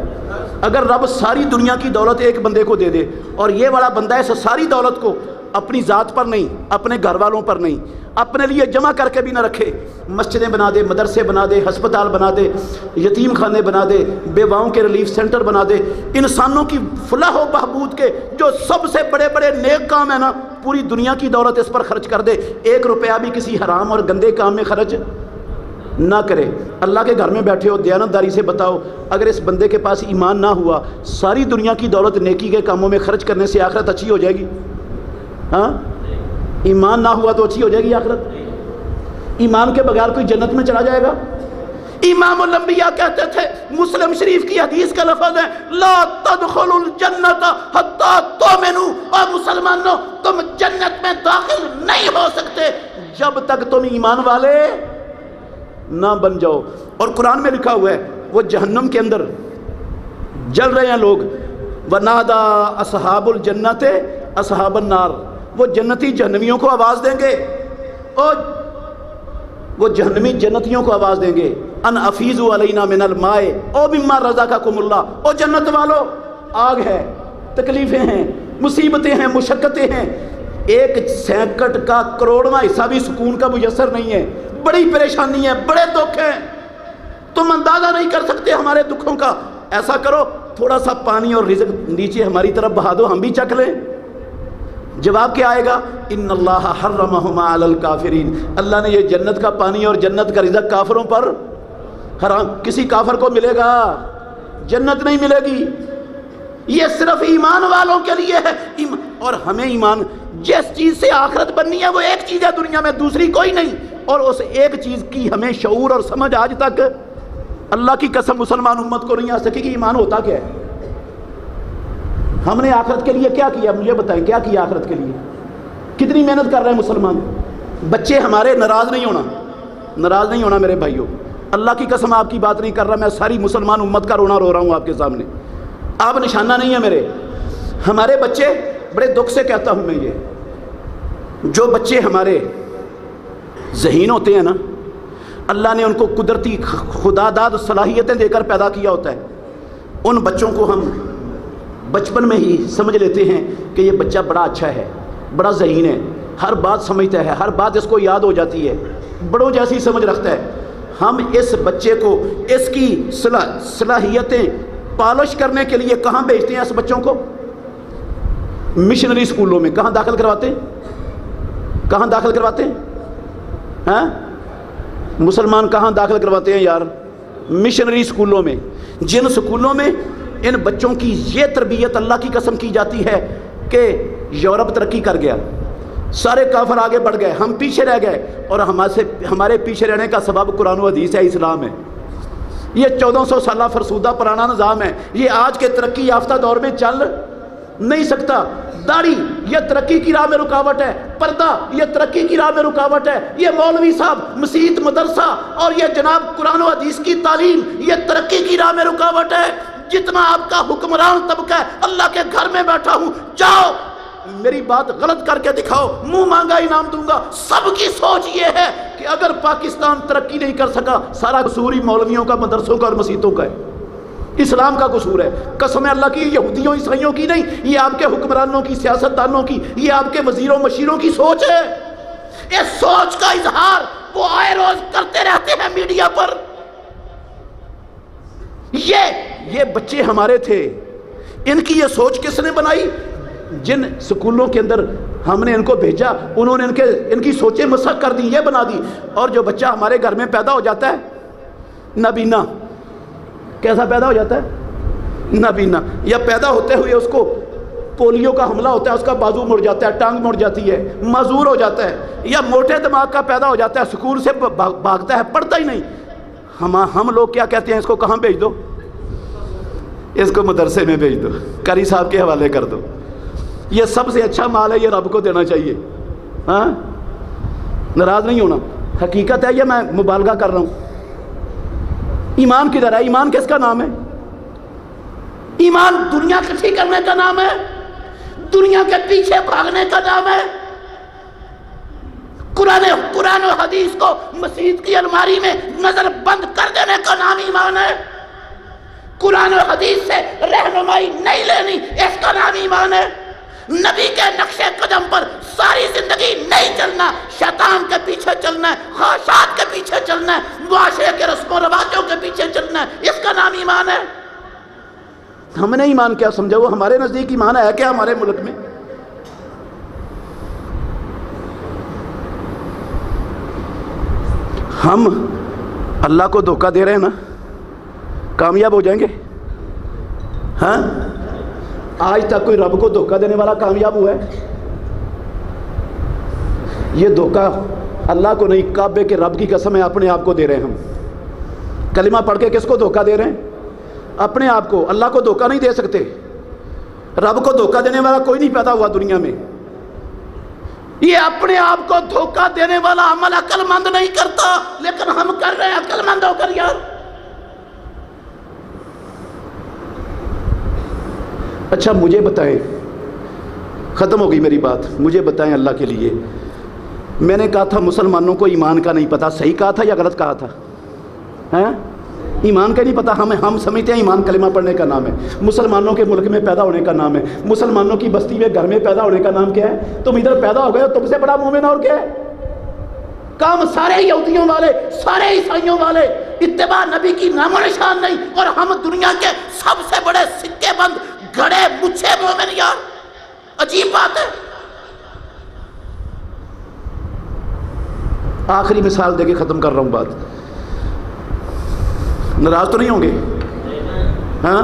اگر رب ساری دنیا کی دولت ایک بندے کو دے دے اور یہ والا بندہ اس ساری دولت کو اپنی ذات پر نہیں، اپنے گھر والوں پر نہیں، اپنے لیے جمع کر کے بھی نہ رکھے، مسجدیں بنا دے، مدرسے بنا دے، ہسپتال بنا دے، یتیم خانے بنا دے، بیواؤں کے ریلیف سینٹر بنا دے، انسانوں کی فلاح و بہبود کے جو سب سے بڑے بڑے نیک کام ہیں نا، پوری دنیا کی دولت اس پر خرچ کر دے، ایک روپیہ بھی کسی حرام اور گندے کام میں خرچ نہ کرے۔ اللہ کے گھر میں بیٹھے ہو، دیانتداری سے بتاؤ، اگر اس بندے کے پاس ایمان نہ ہوا، ساری دنیا کی دولت نیکی کے کاموں میں خرچ کرنے سے آخرت اچھی ہو جائے گی؟ ہاں ایمان نہ ہوا تو اچھی ہو جائے گی آخرت؟ ایمان کے بغیر کوئی جنت میں چلا جائے گا؟ امام الانبیاء کہتے تھے، مسلم شریف کی حدیث کا لفظ ہے، لا تدخلوا الجنت حتی تؤمنوا، اور مسلمانوں تم جنت میں داخل نہیں ہو سکتے جب تک تم ایمان والے نہ بن جاؤ۔ اور قرآن میں لکھا ہوا ہے وہ جہنم کے اندر جل رہے ہیں لوگ، وَنَادَى أَصْحَابُ الْجَنَّةِ أَصْحَابَ النَّارِ، وہ جنتی جہنمیوں کو آواز دیں گے، اور وہ جہنمی جنتیوں کو آواز دیں گے، ان افیضوا علینا من الماء او مما رزقکم اللہ، او جنت والو آگ ہے، تکلیفیں ہیں، مصیبتیں ہیں، مشقتیں ہیں، ایک سینکڑ کا کروڑواں حصہ بھی سکون کا میسر نہیں ہے، بڑی پریشانی ہے، بڑے دکھ ہیں، تم اندازہ نہیں کر سکتے ہمارے دکھوں کا۔ ایسا کرو، تھوڑا سا پانی اور رزق نیچے ہماری طرف بہا دو، ہم بھی چکھ لیں۔ جواب کیا آئے گا؟ ان اللہ حرمہما علی الکافرین، اللہ نے یہ جنت کا پانی اور جنت کا رزق کافروں پر حرام۔ کسی کافر کو ملے گا؟ جنت نہیں ملے گی، یہ صرف ایمان والوں کے لیے ہے۔ اور ہمیں ایمان، جس چیز سے آخرت بننی ہے وہ ایک چیز ہے دنیا میں، دوسری کوئی نہیں، اور اس ایک چیز کی ہمیں شعور اور سمجھ آج تک اللہ کی قسم مسلمان امت کو نہیں آ سکے کہ ایمان ہوتا کیا ہے۔ ہم نے آخرت کے لیے کیا کیا؟ مجھے بتائیں، کیا کیا آخرت کے لیے؟ کتنی محنت کر رہے ہیں مسلمان؟ بچے ہمارے ناراض نہیں ہونا، ناراض نہیں ہونا میرے بھائیوں، اللہ کی قسم آپ کی بات نہیں کر رہا، میں ساری مسلمان امت کا رونا رو رہا ہوں آپ کے سامنے، آپ نشانہ نہیں ہے میرے۔ ہمارے بچے، بڑے دکھ سے کہتا ہوں میں، یہ جو بچے ہمارے ذہین ہوتے ہیں نا، اللہ نے ان کو قدرتی خدا داد صلاحیتیں دے کر پیدا کیا ہوتا ہے، ان بچوں کو ہم بچپن میں ہی سمجھ لیتے ہیں کہ یہ بچہ بڑا اچھا ہے، بڑا ذہین ہے، ہر بات سمجھتا ہے، ہر بات اس کو یاد ہو جاتی ہے، بڑوں جیسی سمجھ رکھتا ہے۔ ہم اس بچے کو اس کی صلاحیتیں پالش کرنے کے لیے کہاں بھیجتے ہیں؟ اس بچوں کو مشنری اسکولوں میں۔ کہاں داخل کرواتے ہیں؟ کہاں داخل کرواتے ہیں؟ ہاں مسلمان کہاں داخل کرواتے ہیں یار؟ مشنری اسکولوں میں، جن اسکولوں میں ان بچوں کی یہ تربیت اللہ کی قسم کی جاتی ہے کہ یورپ ترقی کر گیا، سارے کافر آگے بڑھ گئے، ہم پیچھے رہ گئے، اور ہمارے پیچھے رہنے کا سبب قرآن و حدیث ہے، اسلام ہے۔ یہ 1400 سالہ فرسودہ پرانا نظام ہے، یہ آج کے ترقی یافتہ دور میں چل نہیں سکتا۔ داڑھی یہ ترقی کی راہ میں رکاوٹ ہے، پردہ یہ ترقی کی راہ میں رکاوٹ ہے، یہ مولوی صاحب مسجد مدرسہ اور یہ جناب قرآن و حدیث کی تعلیم یہ ترقی کی راہ میں رکاوٹ ہے۔ جتنا آپ کا حکمران طبقہ ہے، اللہ کے گھر میں بیٹھا ہوں، جاؤ میری بات غلط کر کے دکھاؤ، منہ مانگا انعام دوں گا۔ سب کی سوچ یہ ہے کہ اگر پاکستان ترقی نہیں کر سکا، سارا قصور ہی مولویوں کا، مدرسوں کا اور مسجدوں کا ہے، اسلام کا قصور ہے۔ قسم اللہ کی، یہودیوں عیسائیوں کی نہیں، یہ آپ کے حکمرانوں کی، سیاستدانوں کی، یہ آپ کے وزیروں مشیروں کی سوچ ہے۔ اس سوچ کا اظہار وہ آئے روز کرتے رہتے ہیں میڈیا پر۔ یہ بچے ہمارے تھے، ان کی یہ سوچ کس نے بنائی؟ جن سکولوں کے اندر ہم نے ان کو بھیجا، انہوں نے ان کی سوچیں مسخ کر دی، یہ بنا دی. اور جو بچہ ہمارے گھر میں پیدا ہو جاتا ہے نابینا، کیسا پیدا ہو جاتا ہے؟ نابینا. یا پیدا ہوتے ہوئے اس کو پولیو کا حملہ ہوتا ہے، اس کا بازو مڑ جاتا ہے، ٹانگ مڑ جاتی ہے، معذور ہو جاتا ہے. یا موٹے دماغ کا پیدا ہو جاتا ہے، سکول سے بھاگتا ہے، پڑھتا ہی نہیں. ہم لوگ کیا کہتے ہیں؟ اس کو کہاں بھیج دو؟ اس کو مدرسے میں بھیج دو، قاری صاحب کے حوالے کر دو. یہ سب سے اچھا مال ہے، یہ رب کو دینا چاہیے. ہاں، ناراض نہیں ہونا، حقیقت ہے یہ، میں مبالغہ کر رہا ہوں. ایمان کدھر ہے؟ ایمان کس کا نام ہے؟ ایمان دنیا کٹھی کرنے کا نام ہے، دنیا کے پیچھے بھاگنے کا نام ہے. قرآن و حدیث کو مسجد کی الماری میں نظر بند کر دینے کا نام ایمان ہے. قرآن و حدیث سے رہنمائی نہیں لینی، اس کا نام ایمان ہے. نبی کے نقش قدم پر ساری زندگی نہیں چلنا، شیطان کے پیچھے چلنا ہے، خواہشات کے پیچھے چلنا ہے، معاشرے کے رسم و رواجوں کے پیچھے چلنا ہے، اس کا نام ایمان ہے. ہم نے ایمان کیا سمجھا؟ وہ ہمارے نزدیک ایمان ہے کیا ہمارے ملک میں؟ ہم اللہ کو دھوکہ دے رہے ہیں نا، کامیاب ہو جائیں گے؟ ہاں، آج تک کوئی رب کو دھوکہ دینے والا کامیاب ہوا ہے؟ یہ دھوکہ اللہ کو نہیں، کعبے کے رب کی قسم ہے، اپنے آپ کو دے رہے ہیں. ہم کلمہ پڑھ کے کس کو دھوکہ دے رہے ہیں؟ اپنے آپ کو. اللہ کو دھوکہ نہیں دے سکتے. رب کو دھوکہ دینے والا کوئی نہیں پیدا ہوا دنیا میں. یہ اپنے آپ کو دھوکہ دینے والا عمل عقل مند نہیں کرتا، لیکن ہم کر رہے ہیں عقل مند ہو کر. یار اچھا مجھے بتائیں، ختم ہو گئی میری بات، مجھے بتائیں اللہ کے لیے، میں نے کہا تھا مسلمانوں کو ایمان کا نہیں پتہ، صحیح کہا تھا یا غلط کہا تھا؟ ہاں، ایمان کا نہیں پتہ. ہم سمجھتے ہیں ایمان کلمہ پڑھنے کا نام ہے، مسلمانوں کے ملک میں پیدا ہونے کا نام ہے، مسلمانوں کی بستی میں گھر میں پیدا ہونے کا نام کیا ہے؟ تم ادھر پیدا ہو گئے، تم سے بڑا مومن اور کیا ہے؟ کام سارے یہودیوں والے، سارے عیسائیوں والے، اتباع نبی کی نام و نشان نہیں، اور ہم دنیا کے سب سے بڑے سکے بند گھڑے مچھے مومن. یار عجیب بات ہے. آخری مثال دے کے ختم کر رہا ہوں بات. ناراض تو نہیں ہوں گے؟ ہاں،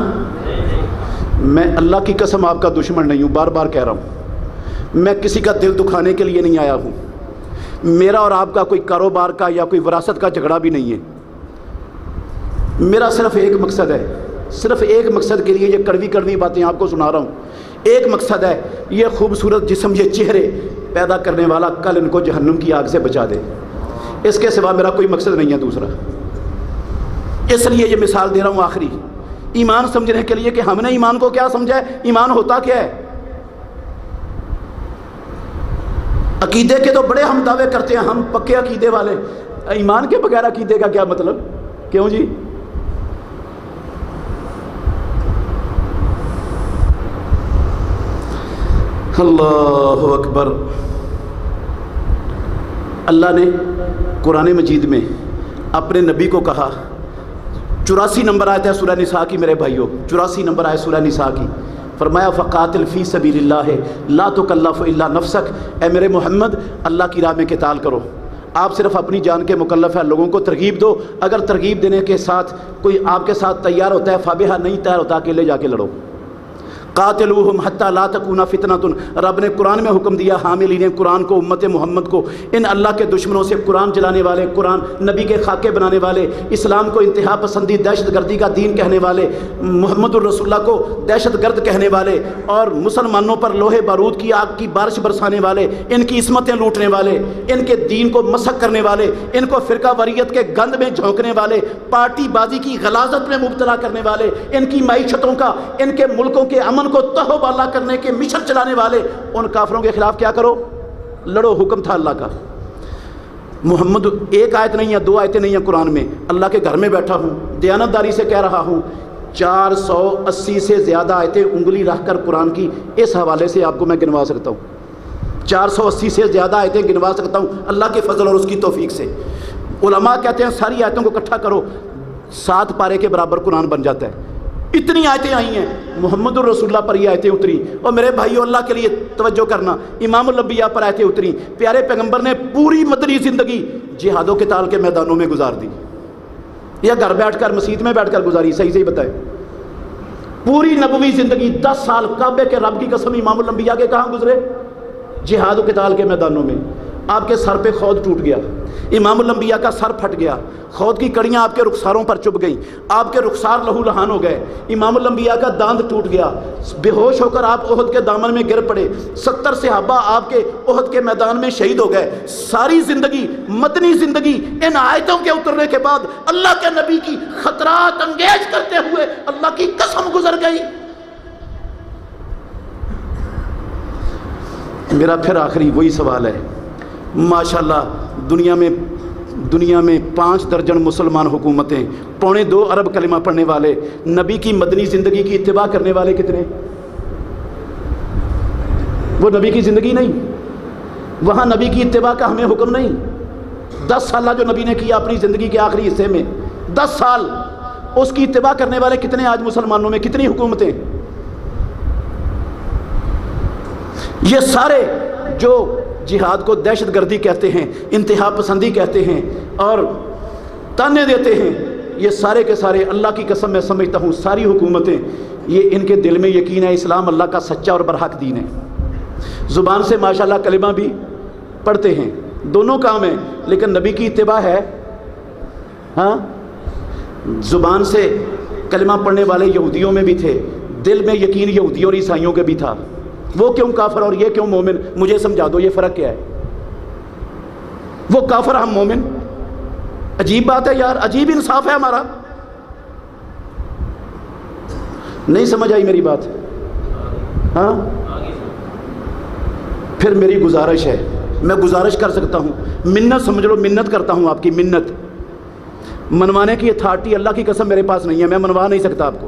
میں اللہ کی قسم آپ کا دشمن نہیں ہوں، بار بار کہہ رہا ہوں. میں کسی کا دل دکھانے کے لیے نہیں آیا ہوں. میرا اور آپ کا کوئی کاروبار کا یا کوئی وراثت کا جھگڑا بھی نہیں ہے. میرا صرف ایک مقصد ہے، صرف ایک مقصد کے لیے یہ کڑوی کڑوی باتیں آپ کو سنا رہا ہوں. ایک مقصد ہے، یہ خوبصورت جسم، یہ چہرے پیدا کرنے والا کل ان کو جہنم کی آگ سے بچا دے. اس کے سوا میرا کوئی مقصد نہیں ہے دوسرا. اس لیے یہ مثال دے رہا ہوں آخری، ایمان سمجھنے کے لیے کہ ہم نے ایمان کو کیا سمجھا ہے، ایمان ہوتا کیا ہے. عقیدے کے تو بڑے ہم دعوے کرتے ہیں، ہم پکے عقیدے والے. ایمان کے بغیر عقیدے کا کیا مطلب؟ کیوں جی؟ اللہ اکبر. اللہ نے قرآن مجید میں اپنے نبی کو کہا، 84 نمبر آیت ہے سورہ نساء کی میرے بھائیوں، 84 نمبر آیت سورہ نساء کی. فرمایا فقاتل فی سبیل اللہ لا تکلف الا نفسک. اے میرے محمد، اللہ کی راہ میں قتال کرو. آپ صرف اپنی جان کے مکلف ہے، لوگوں کو ترغیب دو. اگر ترغیب دینے کے ساتھ کوئی آپ کے ساتھ تیار ہوتا ہے فابہا، نہیں تیار ہوتا اکیلے جا کے لڑو. قاتلوہم حتی لا تکون فتنۃ. رب نے قرآن میں حکم دیا حاملین قرآن کو، امت محمد کو، ان اللہ کے دشمنوں سے، قرآن جلانے والے، قرآن نبی کے خاکے بنانے والے، اسلام کو انتہا پسندی دہشت گردی کا دین کہنے والے، محمد الرسول اللہ کو دہشت گرد کہنے والے، اور مسلمانوں پر لوہے بارود کی آگ کی بارش برسانے والے، ان کی عصمتیں لوٹنے والے، ان کے دین کو مسخ کرنے والے، ان کو فرقہ واریت کے گند میں جھونکنے والے، پارٹی بازی کی غلاظت میں مبتلا کرنے والے، ان کی معیشتوں کا، ان کے ملکوں کے امن کو تہو بالا کرنے کے مشن چلانے والے، ان کافروں کے خلاف کیا کرو؟ لڑو. حکم تھا اللہ کا. محمد ایک آیت نہیں ہے، 2 آیتیں نہیں ہیں قرآن میں. اللہ کے گھر میں بیٹھا ہوں، دیانتداری سے کہہ رہا ہوں، 480 سے زیادہ آیتیں انگلی رکھ کر قرآن کی اس حوالے سے آپ کو میں گنوا سکتا ہوں. 480 سے زیادہ آیتیں گنوا سکتا ہوں اللہ کے فضل اور اس کی توفیق سے. علماء کہتے ہیں ساری آیتوں کو اکٹھا کرو 7 پارے کے برابر قرآن بن جاتا ہے. اتنی آیتیں آئی ہیں، محمد الرسول اللہ پر یہ آیتیں اتری. اور میرے بھائیو اللہ کے لیے توجہ کرنا، امام الانبیاء پر آیتیں اتری. پیارے پیغمبر نے پوری مدنی زندگی جہاد و قتال کے میدانوں میں گزار دی، یا گھر بیٹھ کر مسجد میں بیٹھ کر گزاری؟ صحیح صحیح بتائیں. پوری نبوی زندگی 10 سال کعبے کے رب کی قسم امام الانبیاء کے کہاں گزرے؟ جہاد و قتال کے میدانوں میں. آپ کے سر پہ خود ٹوٹ گیا، امام الانبیاء کا سر پھٹ گیا، خود کی کڑیاں آپ کے رخساروں پر چبھ گئیں، آپ کے رخسار لہو لہان ہو گئے، امام الانبیاء کا داند ٹوٹ گیا، بے ہوش ہو کر آپ احد کے دامن میں گر پڑے، 70 صحابہ آپ کے احد کے میدان میں شہید ہو گئے. ساری زندگی، مدنی زندگی ان آیتوں کے اترنے کے بعد اللہ کے نبی کی خطرات انگیز کرتے ہوئے اللہ کی قسم گزر گئی. میرا پھر آخری وہی سوال ہے. ماشاءاللہ دنیا میں 5 درجن مسلمان حکومتیں، 2.25 ارب کلمہ پڑھنے والے، نبی کی مدنی زندگی کی اتباع کرنے والے کتنے؟ وہ نبی کی زندگی نہیں، وہاں نبی کی اتباع کا ہمیں حکم نہیں. 10 سالہ جو نبی نے کیا اپنی زندگی کے آخری حصے میں، 10 سال اس کی اتباع کرنے والے کتنے آج مسلمانوں میں؟ کتنی حکومتیں؟ یہ سارے جو جہاد کو دہشت گردی کہتے ہیں، انتہا پسندی کہتے ہیں اور تانے دیتے ہیں، یہ سارے کے سارے اللہ کی قسم میں سمجھتا ہوں ساری حکومتیں یہ ان کے دل میں یقین ہے اسلام اللہ کا سچا اور برحق دین ہے. زبان سے ماشاءاللہ کلمہ بھی پڑھتے ہیں، دونوں کام ہیں، لیکن نبی کی اتباع ہے. ہاں، زبان سے کلمہ پڑھنے والے یہودیوں میں بھی تھے، دل میں یقین یہودیوں اور عیسائیوں کے بھی تھا. وہ کیوں کافر اور یہ کیوں مومن؟ مجھے سمجھا دو یہ فرق کیا ہے؟ وہ کافر ہم مومن، عجیب بات ہے یار، عجیب انصاف ہے ہمارا. نہیں سمجھ آئی میری بات؟ ہاں، پھر میری گزارش ہے، میں گزارش کر سکتا ہوں، منت سمجھ لو، منت کرتا ہوں آپ کی منت. منوانے کی اتھارٹی اللہ کی قسم میرے پاس نہیں ہے، میں منوا نہیں سکتا آپ کو،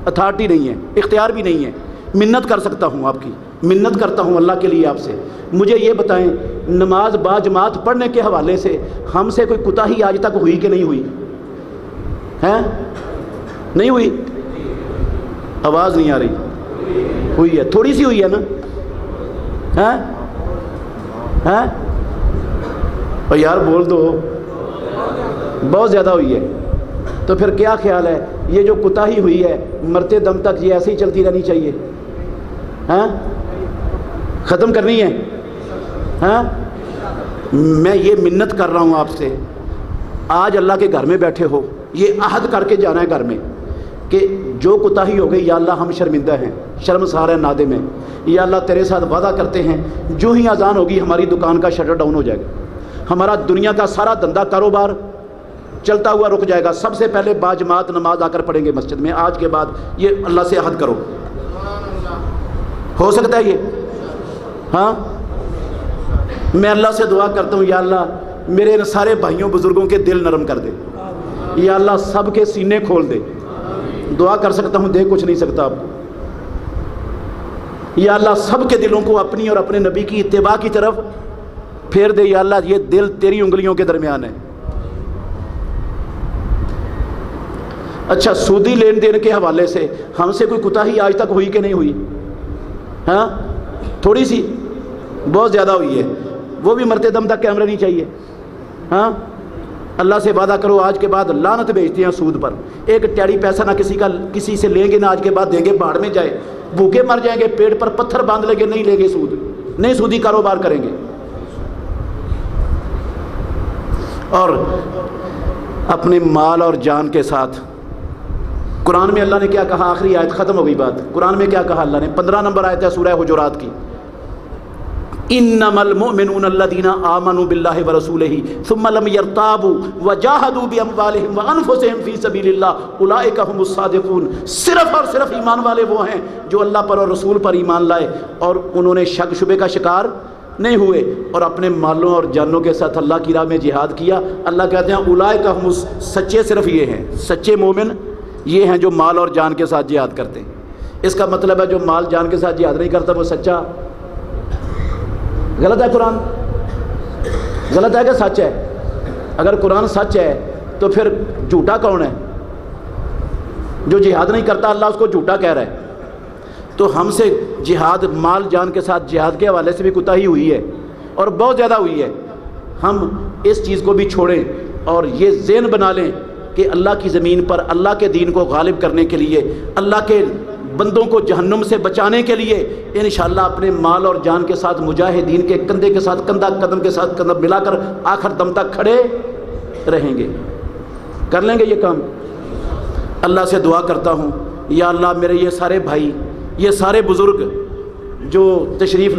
اتھارٹی نہیں ہے، اختیار بھی نہیں ہے. منت کر سکتا ہوں آپ کی، منت کرتا ہوں اللہ کے لیے آپ سے. مجھے یہ بتائیں نماز با جماعت پڑھنے کے حوالے سے ہم سے کوئی کوتاہی آج تک ہوئی کہ نہیں ہوئی؟ ہیں؟ نہیں ہوئی؟ آواز نہیں آ رہی. ہوئی ہے، تھوڑی سی ہوئی ہے نا؟ ہیں؟ ہیں؟ اور یار بول دو، بہت زیادہ ہوئی ہے. تو پھر کیا خیال ہے یہ جو کوتاہی ہوئی ہے مرتے دم تک یہ ایسے ہی چلتی رہنی چاہیے؟ ہاں، ختم کرنی ہے؟ ہاں، میں یہ منت کر رہا ہوں آپ سے، آج اللہ کے گھر میں بیٹھے ہو، یہ عہد کر کے جانا ہے گھر میں کہ جو کوتاہی ہو گئی یا اللہ ہم شرمندہ ہیں، شرمسار ہیں، نادم ہیں. یا اللہ تیرے ساتھ وعدہ کرتے ہیں جو ہی اذان ہوگی ہماری دکان کا شٹر ڈاؤن ہو جائے گا، ہمارا دنیا کا سارا دھندا کاروبار چلتا ہوا رک جائے گا، سب سے پہلے باجماعت نماز آ کر پڑھیں گے مسجد میں. آج کے بعد یہ اللہ سے عہد کرو. ہو سکتا ہے یہ؟ ہاں، میں اللہ سے دعا کرتا ہوں یا اللہ میرے ان سارے بھائیوں بزرگوں کے دل نرم کر دے، یا اللہ سب کے سینے کھول دے. دعا کر سکتا ہوں، دے کچھ نہیں سکتا آپ کو. یا اللہ سب کے دلوں کو اپنی اور اپنے نبی کی اتباع کی طرف پھیر دے. یا اللہ یہ دل تیری انگلیوں کے درمیان ہے. اچھا، سودی لین دین کے حوالے سے ہم سے کوئی کوتاہی آج تک ہوئی کہ نہیں ہوئی؟ ہاں، تھوڑی سی، بہت زیادہ ہوئی ہے. وہ بھی مرتے دم تک کیمرہ نہیں چاہیے. ہاں، اللہ سے وعدہ کرو آج کے بعد لعنت بھیجتے ہیں سود پر. ایک ٹیڑی پیسہ نہ کسی سے لیں گے، نہ آج کے بعد دیں گے، باڑ میں جائے، بھوکے مر جائیں گے، پیٹ پر پتھر باندھ لیں گے، نہیں لیں گے سود، نہیں سودی کاروبار کریں گے. اور اپنے مال اور جان کے ساتھ قرآن میں اللہ نے کیا کہا؟ آخری آیت، ختم ہو گئی بات. قرآن میں کیا کہا اللہ نے؟ 15 نمبر آیت ہے سورہ حجرات کی. انما المؤمنون الذين آمنوا بالله ورسوله ثم لم يرتابوا وجاهدوا باموالهم وانفسهم في سبيل الله اولئك هم الصادقون. صرف اور صرف ایمان والے وہ ہیں جو اللہ پر اور رسول پر ایمان لائے اور انہوں نے شک شبے کا شکار نہیں ہوئے اور اپنے مالوں اور جانوں کے ساتھ اللہ کی راہ میں جہاد کیا. اللہ کہتے ہیں اولئک هم، سچے صرف یہ ہیں، سچے مومن یہ ہیں جو مال اور جان کے ساتھ جہاد کرتے ہیں. اس کا مطلب ہے جو مال جان کے ساتھ جہاد نہیں کرتا وہ سچا؟ غلط ہے؟ قرآن غلط ہے کہ سچ ہے؟ اگر قرآن سچ ہے تو پھر جھوٹا کون ہے؟ جو جہاد نہیں کرتا اللہ اس کو جھوٹا کہہ رہا ہے۔ تو ہم سے جہاد مال جان کے ساتھ جہاد کے حوالے سے بھی کوتاہی ہوئی ہے اور بہت زیادہ ہوئی ہے۔ ہم اس چیز کو بھی چھوڑیں اور یہ ذہن بنا لیں کہ اللہ کی زمین پر اللہ کے دین کو غالب کرنے کے لیے، اللہ کے بندوں کو جہنم سے بچانے کے لیے انشاءاللہ اپنے مال اور جان کے ساتھ مجاہدین کے کندھے کے ساتھ کندھا، قدم کے ساتھ قدم ملا کر آخر دم تک کھڑے رہیں گے، کر لیں گے یہ کام۔ اللہ سے دعا کرتا ہوں یا اللہ میرے یہ سارے بھائی، یہ سارے بزرگ جو تشریف لا